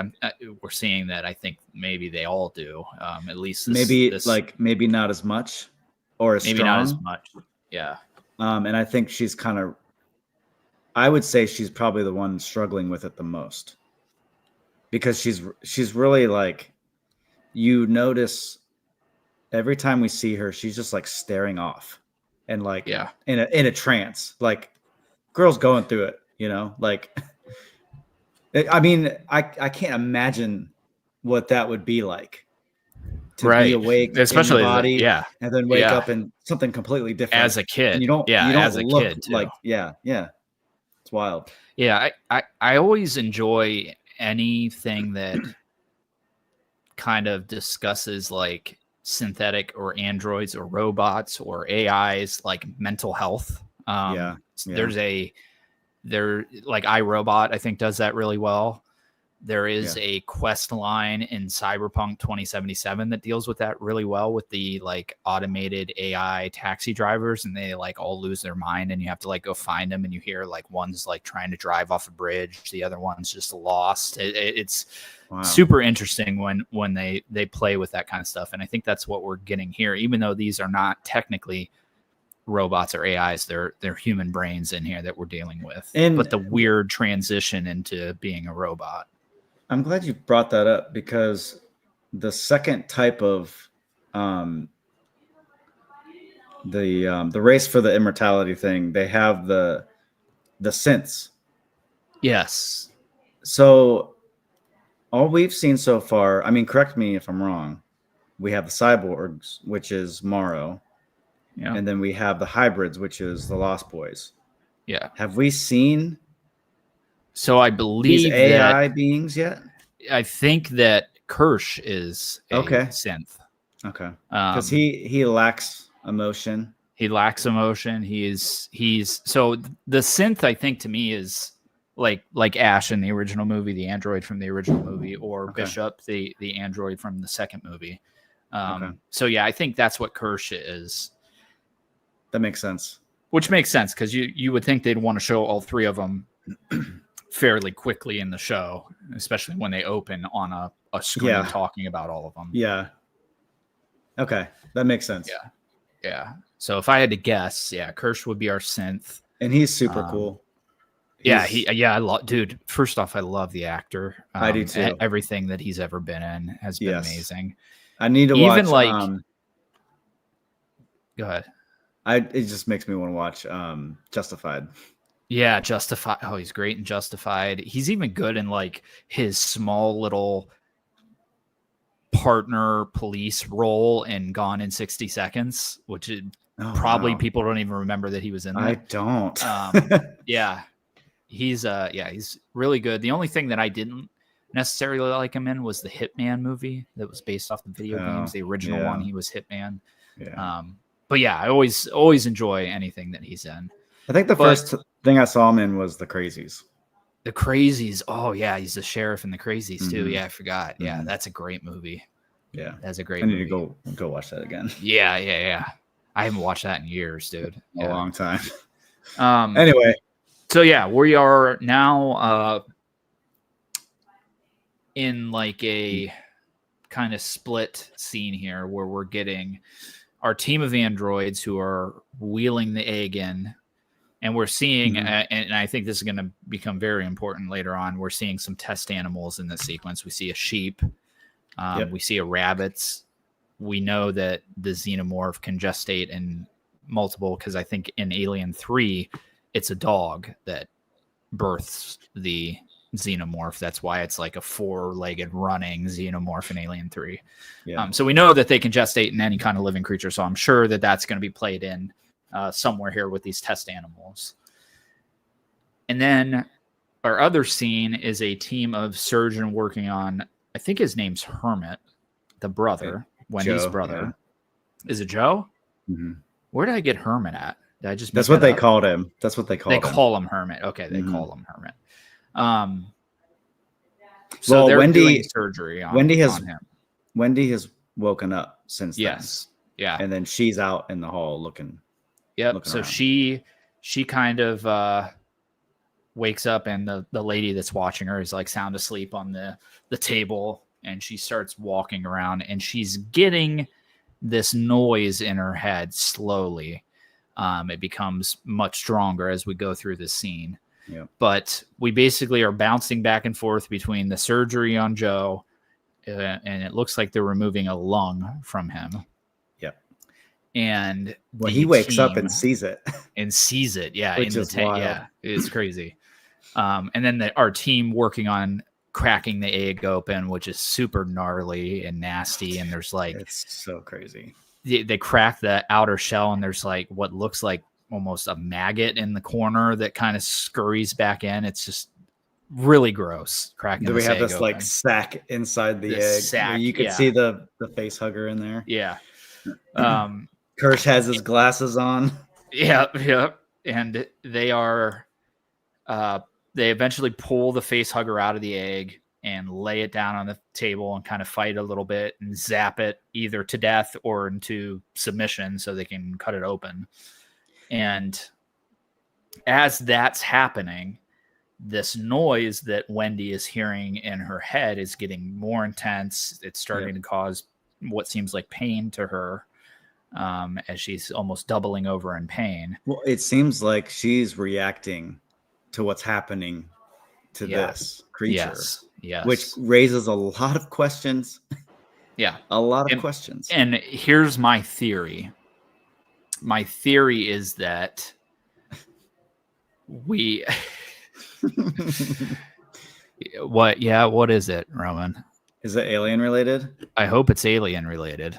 we're seeing that I think maybe they all do. At least maybe not as much, or as maybe strong. Not as much. Yeah. And I think she's kind of. I would say she's probably the one struggling with it the most, because she's really like, you notice every time we see her, she's just like staring off and like in a trance. Like, girl's going through it, like. I mean, I can't imagine what that would be like to be awake, especially in your body, and then wake up in something completely different as a kid. And you don't as a look kid too. Like, it's wild. Yeah, I always enjoy anything that kind of discusses like synthetic or androids or robots or AIs, like mental health. Yeah. There's like iRobot, I think, does that really well. There is a quest line in Cyberpunk 2077 that deals with that really well, with the like automated AI taxi drivers, and they like all lose their mind, and you have to like go find them, and you hear like one's like trying to drive off a bridge, the other one's just lost. It's super interesting when they play with that kind of stuff, and I think that's what we're getting here. Even though these are not technically robots or AIs, they're human brains in here that we're dealing with, but the weird transition into being a robot. I'm glad you brought that up, because the second type of the race for the immortality thing, they have the synths. Yes. So all we've seen so far, I mean, correct me if I'm wrong, we have the cyborgs, which is Morrow. Yeah. And then we have the hybrids, which is the Lost Boys. Yeah. Have we seen so I believe these AI beings yet? I think that Kirsch is a synth. Okay. Because he lacks emotion. He lacks emotion. He's so the synth, I think, to me is like Ash in the original movie, the android from the original movie, or Bishop, the android from the second movie. So yeah, I think that's what Kirsch is. That makes sense. Which makes sense, because you would think they'd want to show all three of them fairly quickly in the show, especially when they open on a screen talking about all of them. Yeah. Okay, that makes sense. Yeah. So if I had to guess, Kirsch would be our synth, and he's super cool. I love, dude. First off, I love the actor. I do too. Everything that he's ever been in has been amazing. I need to even watch. Go ahead. It just makes me want to watch Justified. Yeah, Justified. Oh, he's great in Justified. He's even good in like his small little partner police role in Gone in 60 Seconds, which is probably people don't even remember that he was in that. I don't. He's really good. The only thing that I didn't necessarily like him in was the Hitman movie that was based off the video games. The original one, he was Hitman. Yeah. But yeah, I always enjoy anything that he's in. I think the first thing I saw him in was The Crazies. The Crazies. Oh yeah, he's the sheriff in The Crazies too. Yeah, I forgot. Yeah, that's a great movie. Yeah, that's a great movie. I need to go watch that again. Yeah. I haven't watched that in years, dude. A long time. Anyway, so yeah, we are now in like a kind of split scene here where we're getting our team of androids who are wheeling the egg in. And we're seeing, and I think this is going to become very important later on, we're seeing some test animals in this sequence. We see a sheep. We see a rabbit. We know that the xenomorph can gestate in multiple, because I think in Alien 3, it's a dog that births the xenomorph. That's why it's like a 4-legged running xenomorph in Alien 3. Yeah. So we know that they can gestate in any kind of living creature. So I'm sure that that's going to be played in somewhere here with these test animals. And then our other scene is a team of surgeon working on, I think his name's Hermit, the brother, Wendy's brother. Yeah. Is it Joe? Mm-hmm. Where did I get Hermit at? Did I just That's what they called him. That's what they called him. They call him Hermit. Okay, they call him Hermit. So they're doing surgery on him. Wendy has woken up since then. Yes. Yeah. And then she's out in the hall looking. Yep. So around. she kind of wakes up, and the lady that's watching her is like sound asleep on the table, and she starts walking around, and she's getting this noise in her head slowly. It becomes much stronger as we go through this scene. Yeah. But we basically are bouncing back and forth between the surgery on Joe, and it looks like they're removing a lung from him. And he wakes up and sees it. Yeah. Which is wild. Yeah, it's crazy. And then our team working on cracking the egg open, which is super gnarly and nasty. And there's like, it's so crazy. They crack the outer shell, and there's like what looks like almost a maggot in the corner that kind of scurries back in. It's just really gross. Cracking. Do we have this like sack inside the egg? Sack, you could see the face hugger in there. Yeah. Kirsch has his glasses on. Yeah. they are they eventually pull the face hugger out of the egg and lay it down on the table and kind of fight a little bit and zap it either to death or into submission so they can cut it open. And as that's happening, this noise that Wendy is hearing in her head is getting more intense. It's starting to cause what seems like pain to her, as she's almost doubling over in pain. Well, it seems like she's reacting to what's happening to this creature, yes, which raises a lot of questions. A lot of questions. And here's my theory. My theory is that what is it, Roman? Is it alien related? I hope it's alien related.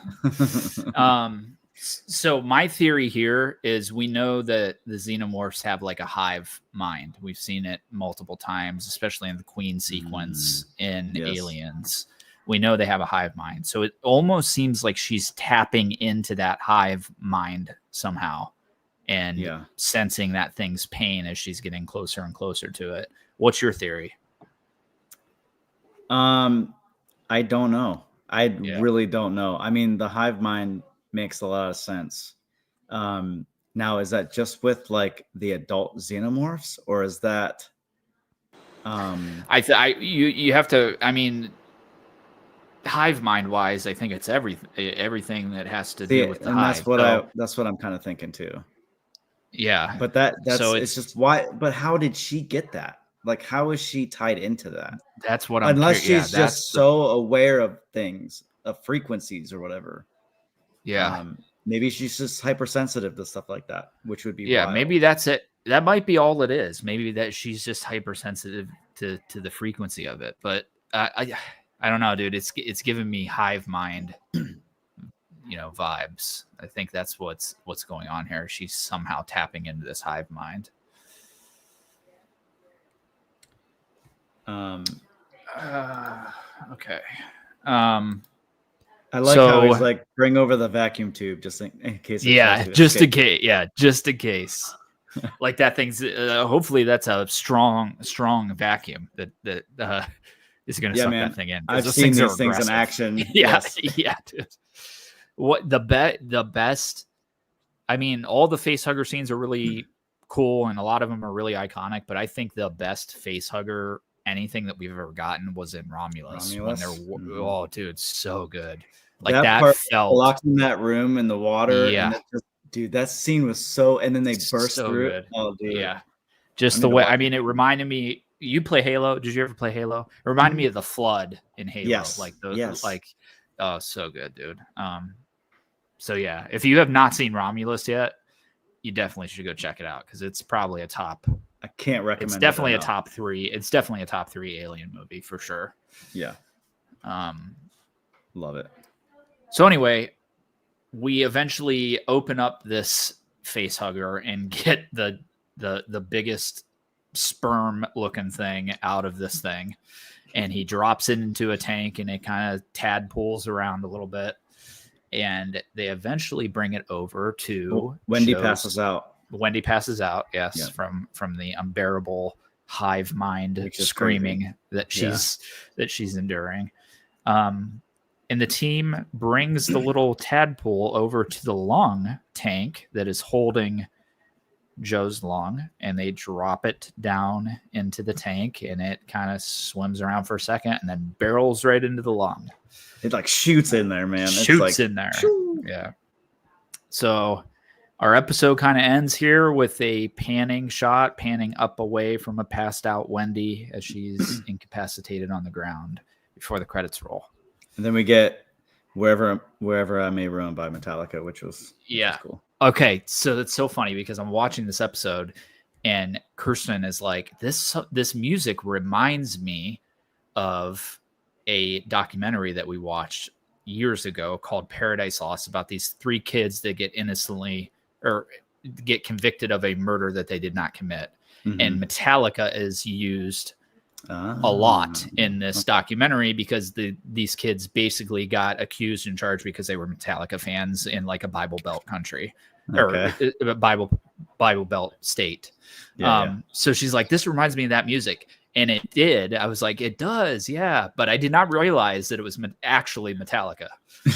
So my theory here is we know that the xenomorphs have like a hive mind. We've seen it multiple times, especially in the Queen sequence in Aliens. We know they have a hive mind. So it almost seems like she's tapping into that hive mind somehow and sensing that thing's pain as she's getting closer and closer to it. What's your theory? I don't know. I really don't know. I mean, the hive mind makes a lot of sense. Now, is that just with like the adult xenomorphs, or is that? You have to. I mean, hive mind wise, I think it's everything that has to do with the hive. That's what I'm kind of thinking too. Yeah, but that's so it's just why. But how did she get that? Like, how is she tied into that? That's what I'm. Unless she's just so aware of things, of frequencies or whatever. Yeah. Maybe she's just hypersensitive to stuff like that, which would be wild. Maybe that's it. That might be all it is. Maybe that she's just hypersensitive to the frequency of it. But I don't know, dude. It's giving me hive mind, vibes. I think that's what's going on here. She's somehow tapping into this hive mind. Okay. I like how he's like, bring over the vacuum tube just in case. Just in case. Like that thing's. Hopefully, that's a strong vacuum that is going to suck that thing in. I've seen these things in action. Yeah, dude. What the best? I mean, all the face hugger scenes are really cool, and a lot of them are really iconic. But I think the best face hugger anything that we've ever gotten was in Romulus. When they're oh, dude, so good. Like that felt locked in that room in the water. Yeah, and dude, that scene was so. And then they burst through. Good. Oh, dude. Yeah, just the way. I mean, it reminded me. You play Halo? Did you ever play Halo? It reminded me of the flood in Halo. Yes. Like those. Like, oh, so good, dude. So yeah, if you have not seen Romulus yet, you definitely should go check it out because it's probably a top. I can't recommend. It's definitely a top 3. It's definitely a top 3 alien movie for sure. Yeah. Love it. So anyway, we eventually open up this face hugger and get the biggest sperm looking thing out of this thing. And he drops it into a tank and it kind of tadpoles around a little bit. And they eventually bring it over to Wendy passes out. Wendy passes out, yes, from the unbearable hive mind screaming that she's enduring. And the team brings the little tadpole over to the lung tank that is holding Joe's lung, and they drop it down into the tank, and it kind of swims around for a second and then barrels right into the lung. It like shoots in there, man. In there. Shoo. Yeah. So our episode kind of ends here with a panning up away from a passed out Wendy as she's incapacitated on the ground before the credits roll. And then we get Wherever I May Roam by Metallica, which was cool. Okay, so that's so funny because I'm watching this episode and Kirsten is like, this music reminds me of a documentary that we watched years ago called Paradise Lost about these 3 kids that get innocently or get convicted of a murder that they did not commit. Mm-hmm. And Metallica is used a lot in this documentary because these kids basically got accused and charged because they were Metallica fans in like a Bible Belt country or a Bible Belt state. So she's like, this reminds me of that music. And it did. I was like, it does. Yeah. But I did not realize that it was actually Metallica.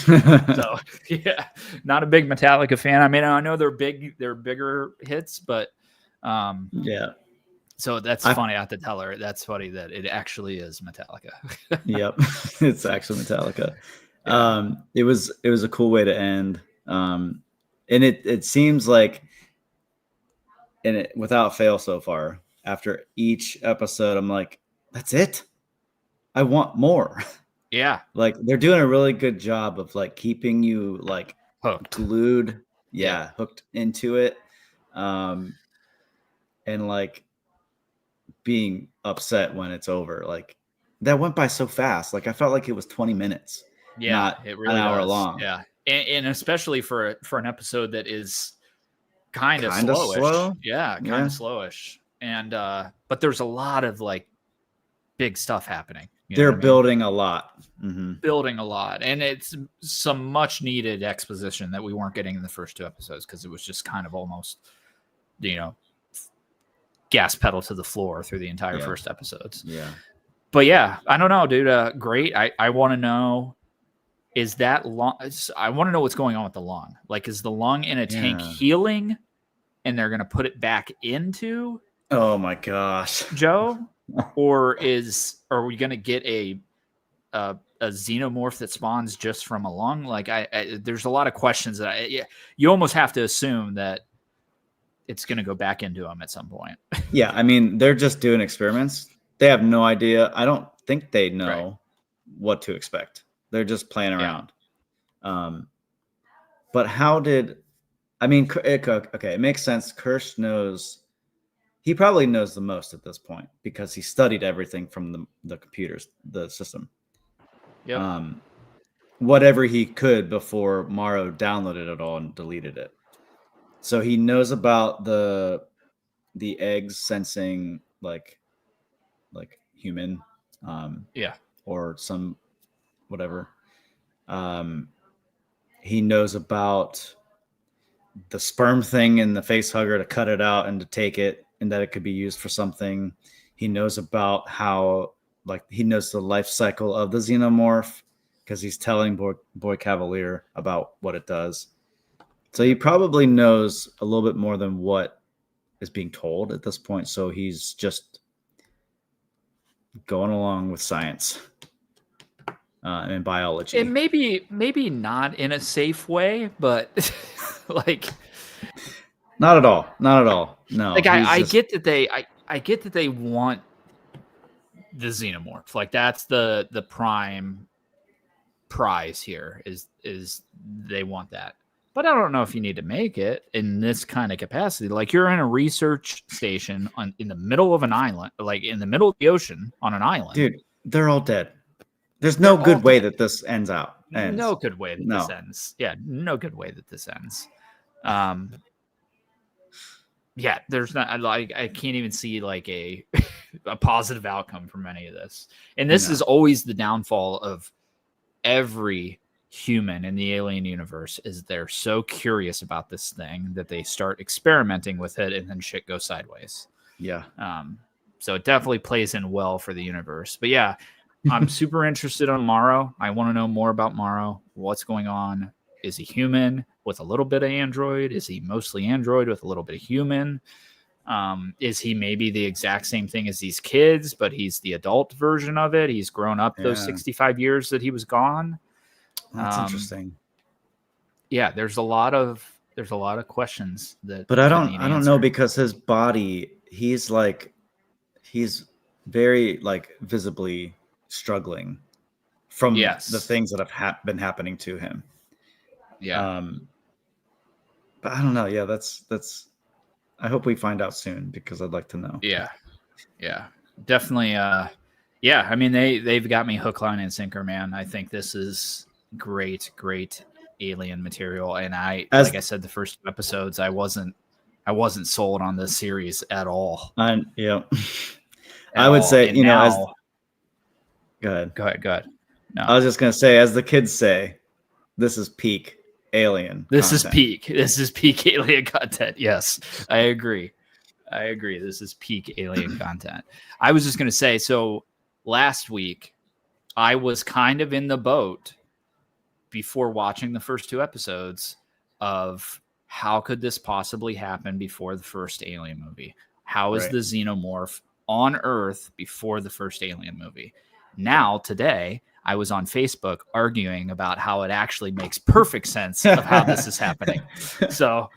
So yeah, not a big Metallica fan. I mean, I know they're bigger hits, but yeah. So that's funny. I have to tell her that's funny that it actually is Metallica. Yep. It's actually Metallica. Yeah. It was a cool way to end. And it seems like, and it without fail so far, after each episode, I'm like, that's it. I want more. Yeah. Like they're doing a really good job of like keeping you like hooked, glued. Yeah. Hooked into it. And like being upset when it's over. Like that went by so fast. Like I felt like it was 20 minutes. Yeah. Not it really an hour does. long. Yeah. And especially for an episode that is kind of slow. Yeah. Kind of slowish. And, but there's a lot of like big stuff happening. They're building a lot. Building a lot. And it's some much needed exposition that we weren't getting in the first two episodes because it was just kind of almost, gas pedal to the floor through the entire first episodes. Yeah. But yeah, I don't know, dude. Great. I want to know, is that lung? I want to know what's going on with the lung. Like, is the lung in a tank healing and they're going to put it back into Oh my gosh, Joe? Or are we going to get a xenomorph that spawns just from a lung? Like there's a lot of questions that you almost have to assume that it's going to go back into him at some point. Yeah. I mean, they're just doing experiments. They have no idea. I don't think they know what to expect. They're just playing around. But okay, it makes sense. Kirsch knows. He probably knows the most at this point because he studied everything from the computers, the system. Yep. Whatever he could before Morrow downloaded it all and deleted it. So he knows about the eggs sensing like human, or some whatever. He knows about the sperm thing in the face hugger to cut it out and to take it, and that it could be used for something. He knows about how, like, he knows the life cycle of the xenomorph because he's telling Boy Cavalier about what it does. So he probably knows a little bit more than what is being told at this point. So he's just going along with science and biology. And maybe not in a safe way, but like, not at all. No. Like I get that they want the xenomorph. Like that's the prime prize here is they want that. But I don't know if you need to make it in this kind of capacity. Like you're in a research station in the middle of an island, like in the middle of the ocean on an island. Dude, they're all dead. There's no good way that this ends. No good way that this ends. Yeah, no good way that this ends. Yeah, there's not like I can't even see like a positive outcome from any of this. And this is always the downfall of every human in the alien universe is they're so curious about this thing that they start experimenting with it and then shit goes sideways. Yeah. So it definitely plays in well for the universe. But yeah, I'm super interested on Morrow. I want to know more about Morrow. What's going on? Is he human with a little bit of android? Is he mostly android with a little bit of human? Is he maybe the exact same thing as these kids, but he's the adult version of it? He's grown up those 65 years that he was gone. That's interesting. Yeah, there's a lot of questions that. But I don't know because his body, he's very like visibly struggling from the things that have been happening to him. Yeah. But I don't know. Yeah, that's. I hope we find out soon because I'd like to know. Yeah. Definitely. Yeah. I mean, they've got me hook, line, and sinker, man. I think this is great alien material, and like I said, the first episodes, I wasn't sold on this series at all. at I would all. say, And you know, as now, go ahead. go ahead. No, I was just gonna say, as the kids say, this is peak Alien this is content. peak. This is peak Alien content. Yes, I agree. This is peak Alien content. I was just gonna say, so last week I was kind of in the boat before watching the first 2 episodes of how could this possibly happen before the first Alien movie? How is Right. the xenomorph on Earth before the first Alien movie? Now, today, I was on Facebook arguing about how it actually makes perfect sense of how this is happening. So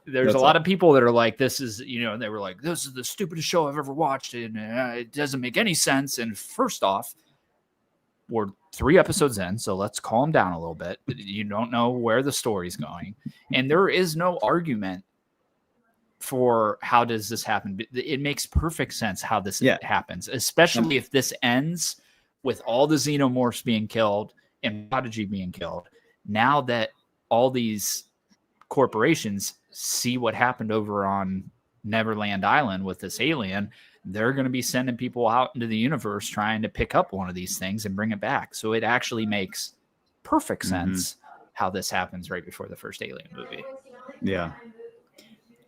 there's a lot of people that are like, this is, you know, they were like, this is the stupidest show I've ever watched, and it doesn't make any sense. And first off, we're 3 episodes in, so let's calm down a little bit. You don't know where the story's going, and there is no argument for how does this happen. It makes perfect sense how this happens, especially if this ends with all the xenomorphs being killed and Prodigy being killed. Now that all these corporations see what happened over on Neverland Island with this alien, they're going to be sending people out into the universe trying to pick up one of these things and bring it back. So it actually makes perfect sense how this happens right before the first Alien movie. Yeah.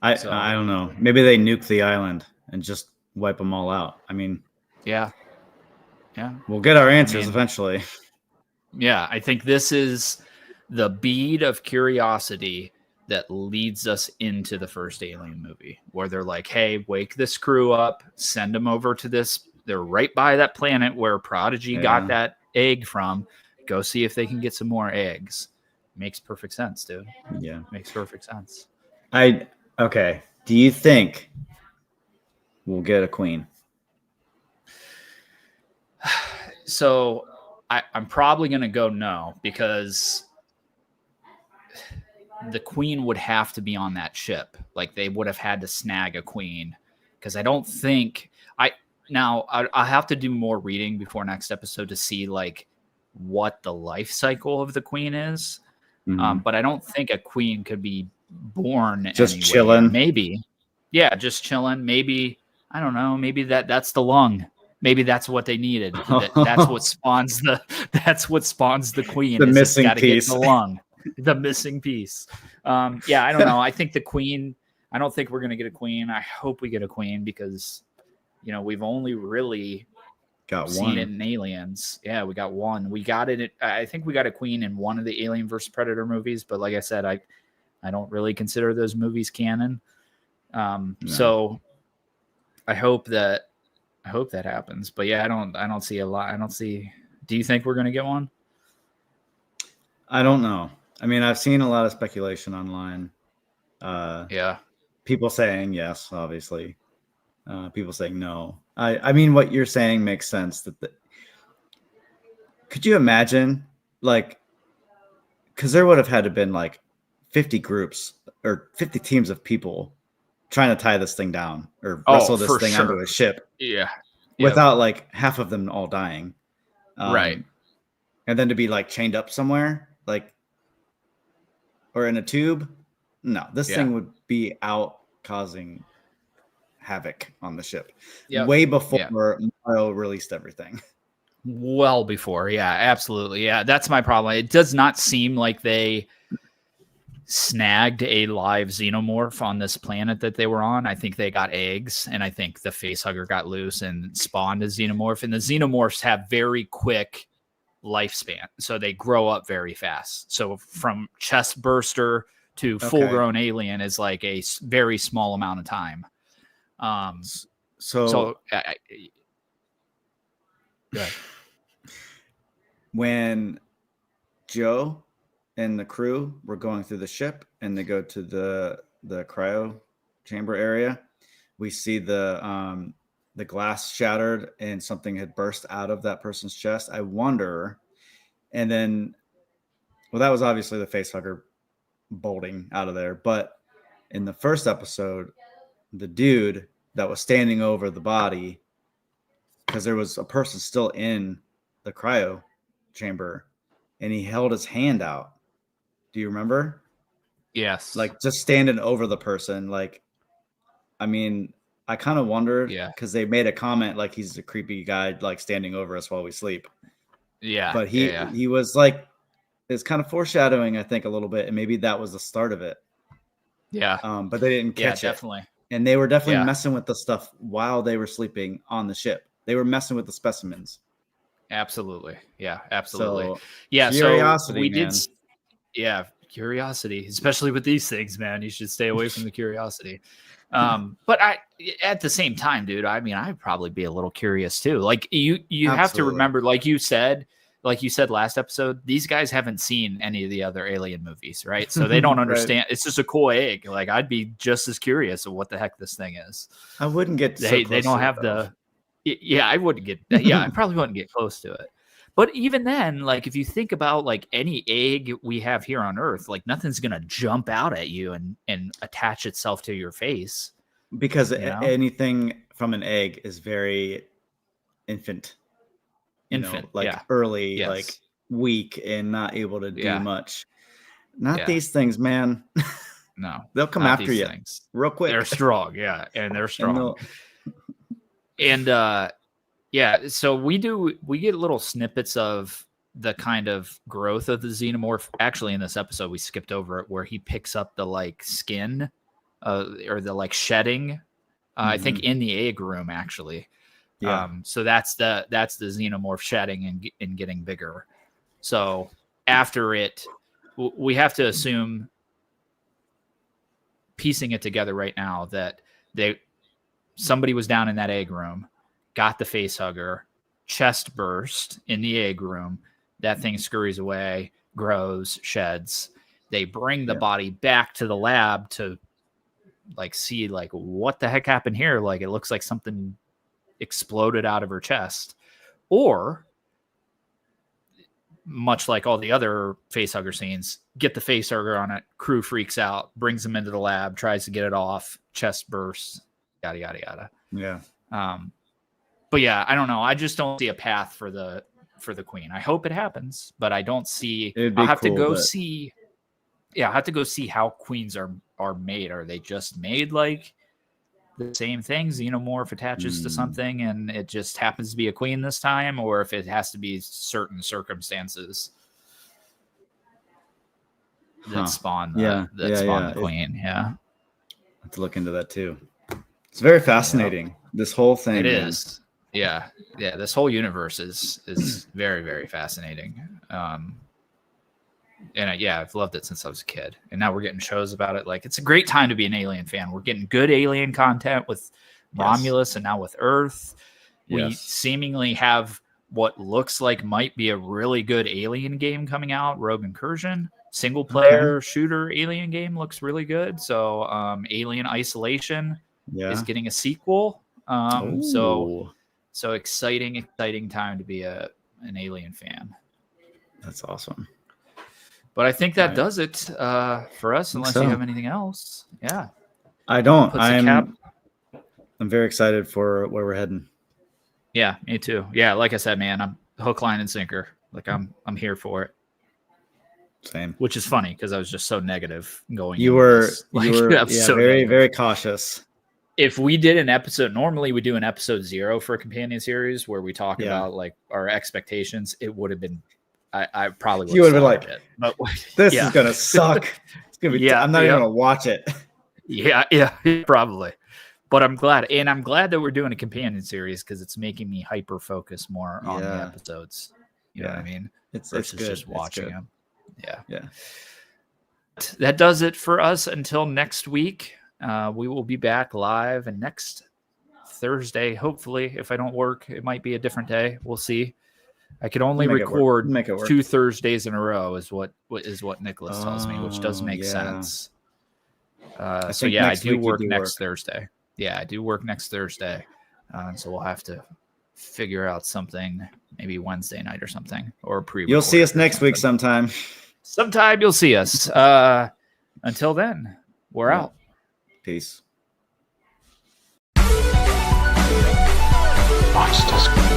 I don't know. Maybe they nuke the island and just wipe them all out. I mean, yeah. We'll get our answers eventually. Yeah, I think this is the bead of curiosity that leads us into the first Alien movie, where they're like, hey, wake this crew up, send them over to this. They're right by that planet where Prodigy got that egg from. Go see if they can get some more eggs. Makes perfect sense, dude. Yeah. Makes perfect sense. Okay. Do you think we'll get a queen? So I'm probably going to go no, because the queen would have to be on that ship. Like, they would have had to snag a queen, because I don't think I'll have to do more reading before next episode to see like what the life cycle of the queen is. But I don't think a queen could be born just chilling. Maybe, yeah, just chilling. Maybe, I don't know. Maybe that's the lung. Maybe that's what they needed. That's what spawns the queen. The missing piece. Get the lung. The missing piece. Yeah, I don't know. I think the queen. I don't think we're gonna get a queen. I hope we get a queen, because, you know, we've only really seen it in Aliens. Yeah, we got one. We got it. I think we got a queen in one of the Alien vs. Predator movies, but like I said, I don't really consider those movies canon. No. So I hope that happens. But yeah, I don't see a lot. Do you think we're gonna get one? I don't know. I mean, I've seen a lot of speculation online. People saying yes, obviously. People saying no. I mean, what you're saying makes sense. Could you imagine, like, because there would have had to been like 50 groups or 50 teams of people trying to tie this thing down or wrestle this thing onto a ship. Yeah. Without like half of them all dying. Right. And then to be like chained up somewhere, like, or in a tube. No, this thing would be out causing havoc on the ship way before Mario released everything. Well before. Yeah, absolutely. Yeah, that's my problem. It does not seem like they snagged a live xenomorph on this planet that they were on. I think they got eggs, and I think the facehugger got loose and spawned a xenomorph. And the xenomorphs have very quick lifespan, so they grow up very fast. So from chest burster to full-grown alien is like a very small amount of time. When Joe and the crew were going through the ship and they go to the cryo chamber area, we see the glass shattered and something had burst out of that person's chest. I wonder, and then, well, that was obviously the facehugger bolting out of there. But in the first episode, the dude that was standing over the body, because there was a person still in the cryo chamber, and he held his hand out. Do you remember? Yes. Like just standing over the person. Like, I mean, I kind of wondered, Yeah. because they made a comment like he's a creepy guy, like standing over us while we sleep. Yeah. But he was like, it's kind of foreshadowing, I think, a little bit, and maybe that was the start of it. Yeah. But they didn't catch it. Definitely. And they were definitely messing with the stuff while they were sleeping on the ship. They were messing with the specimens. Absolutely. Yeah, absolutely. So, Yeah. curiosity, So we man. did. Yeah. Curiosity, especially with these things, man, you should stay away from the curiosity. But at the same time, dude, I mean, I'd probably be a little curious too. Like you have to remember, like you said last episode, these guys haven't seen any of the other Alien movies, right? So they don't understand. Right. It's just a cool egg. Like I'd be just as curious of what the heck this thing is. I wouldn't get. They don't have the. Yeah, I wouldn't get. Yeah, I probably wouldn't get close to it. But even then, like if you think about like any egg we have here on Earth, like nothing's gonna jump out at you and attach itself to your face. Because anything from an egg is very infant. Early, like weak and not able to do much. Not these things, man. No, they'll come after you real quick. They're strong, and they're strong. So we get little snippets of the kind of growth of the xenomorph. Actually, in this episode, we skipped over it where he picks up the like skin, or the like shedding. I think in the egg room, actually. Yeah. So that's the xenomorph shedding and getting bigger. So after it, we have to assume, piecing it together right now, that somebody was down in that egg room, got the face hugger, chest burst in the egg room. That thing scurries away, grows, sheds. They bring the body back to the lab to like see like what the heck happened here. Like it looks like something exploded out of her chest, or much like all the other facehugger scenes, get the facehugger on it, crew freaks out, brings him into the lab, tries to get it off, chest bursts, yada yada yada. Yeah. But yeah, I don't know. I just don't see a path for the queen. I hope it happens, but I don't see. I'll have to go see. Yeah, I have to go see how queens are made. Are they just made like the same thing? Xenomorph attaches to something and it just happens to be a queen this time, or if it has to be certain circumstances that spawn the queen. Yeah. I have to look into that too. It's very fascinating. This whole thing. It is. Yeah. Yeah. This whole universe is very, very fascinating. And I've loved it since I was a kid, and now we're getting shows about it. Like, it's a great time to be an Alien fan. We're getting good Alien content with Romulus and now with Earth. We seemingly have what looks like might be a really good Alien game coming out. Rogue Incursion, single player shooter Alien game looks really good. So, Alien Isolation is getting a sequel. So exciting time to be an Alien fan. That's awesome. But I think that does it for us, unless you have anything else. Yeah. I don't. I'm very excited for where we're heading. Yeah, me too. Yeah, like I said, man, I'm hook, line, and sinker. Like I'm here for it. Same. Which is funny because I was just so negative going. You were very, very cautious. If we did an episode, normally we do an episode 0 for a companion series where we talk about like our expectations. It would have been. I probably would. You would have been like, but, "This is gonna suck. It's gonna be. I'm not even gonna watch it." Yeah, probably. But I'm glad that we're doing a companion series because it's making me hyper focus more on the episodes. You know what I mean? It's versus good. Just watching them. Yeah. That does it for us until next week. We will be back live and next Thursday. Hopefully, if I don't work, it might be a different day. We'll see. I could only record 2 Thursdays in a row is what Nicholas tells me, which does make sense. I do work next Thursday. Yeah, I do work next Thursday. So we'll have to figure out something, maybe Wednesday night or something, or You'll see us next week sometime. Sometime you'll see us. Until then, we're out. Peace. Monsters.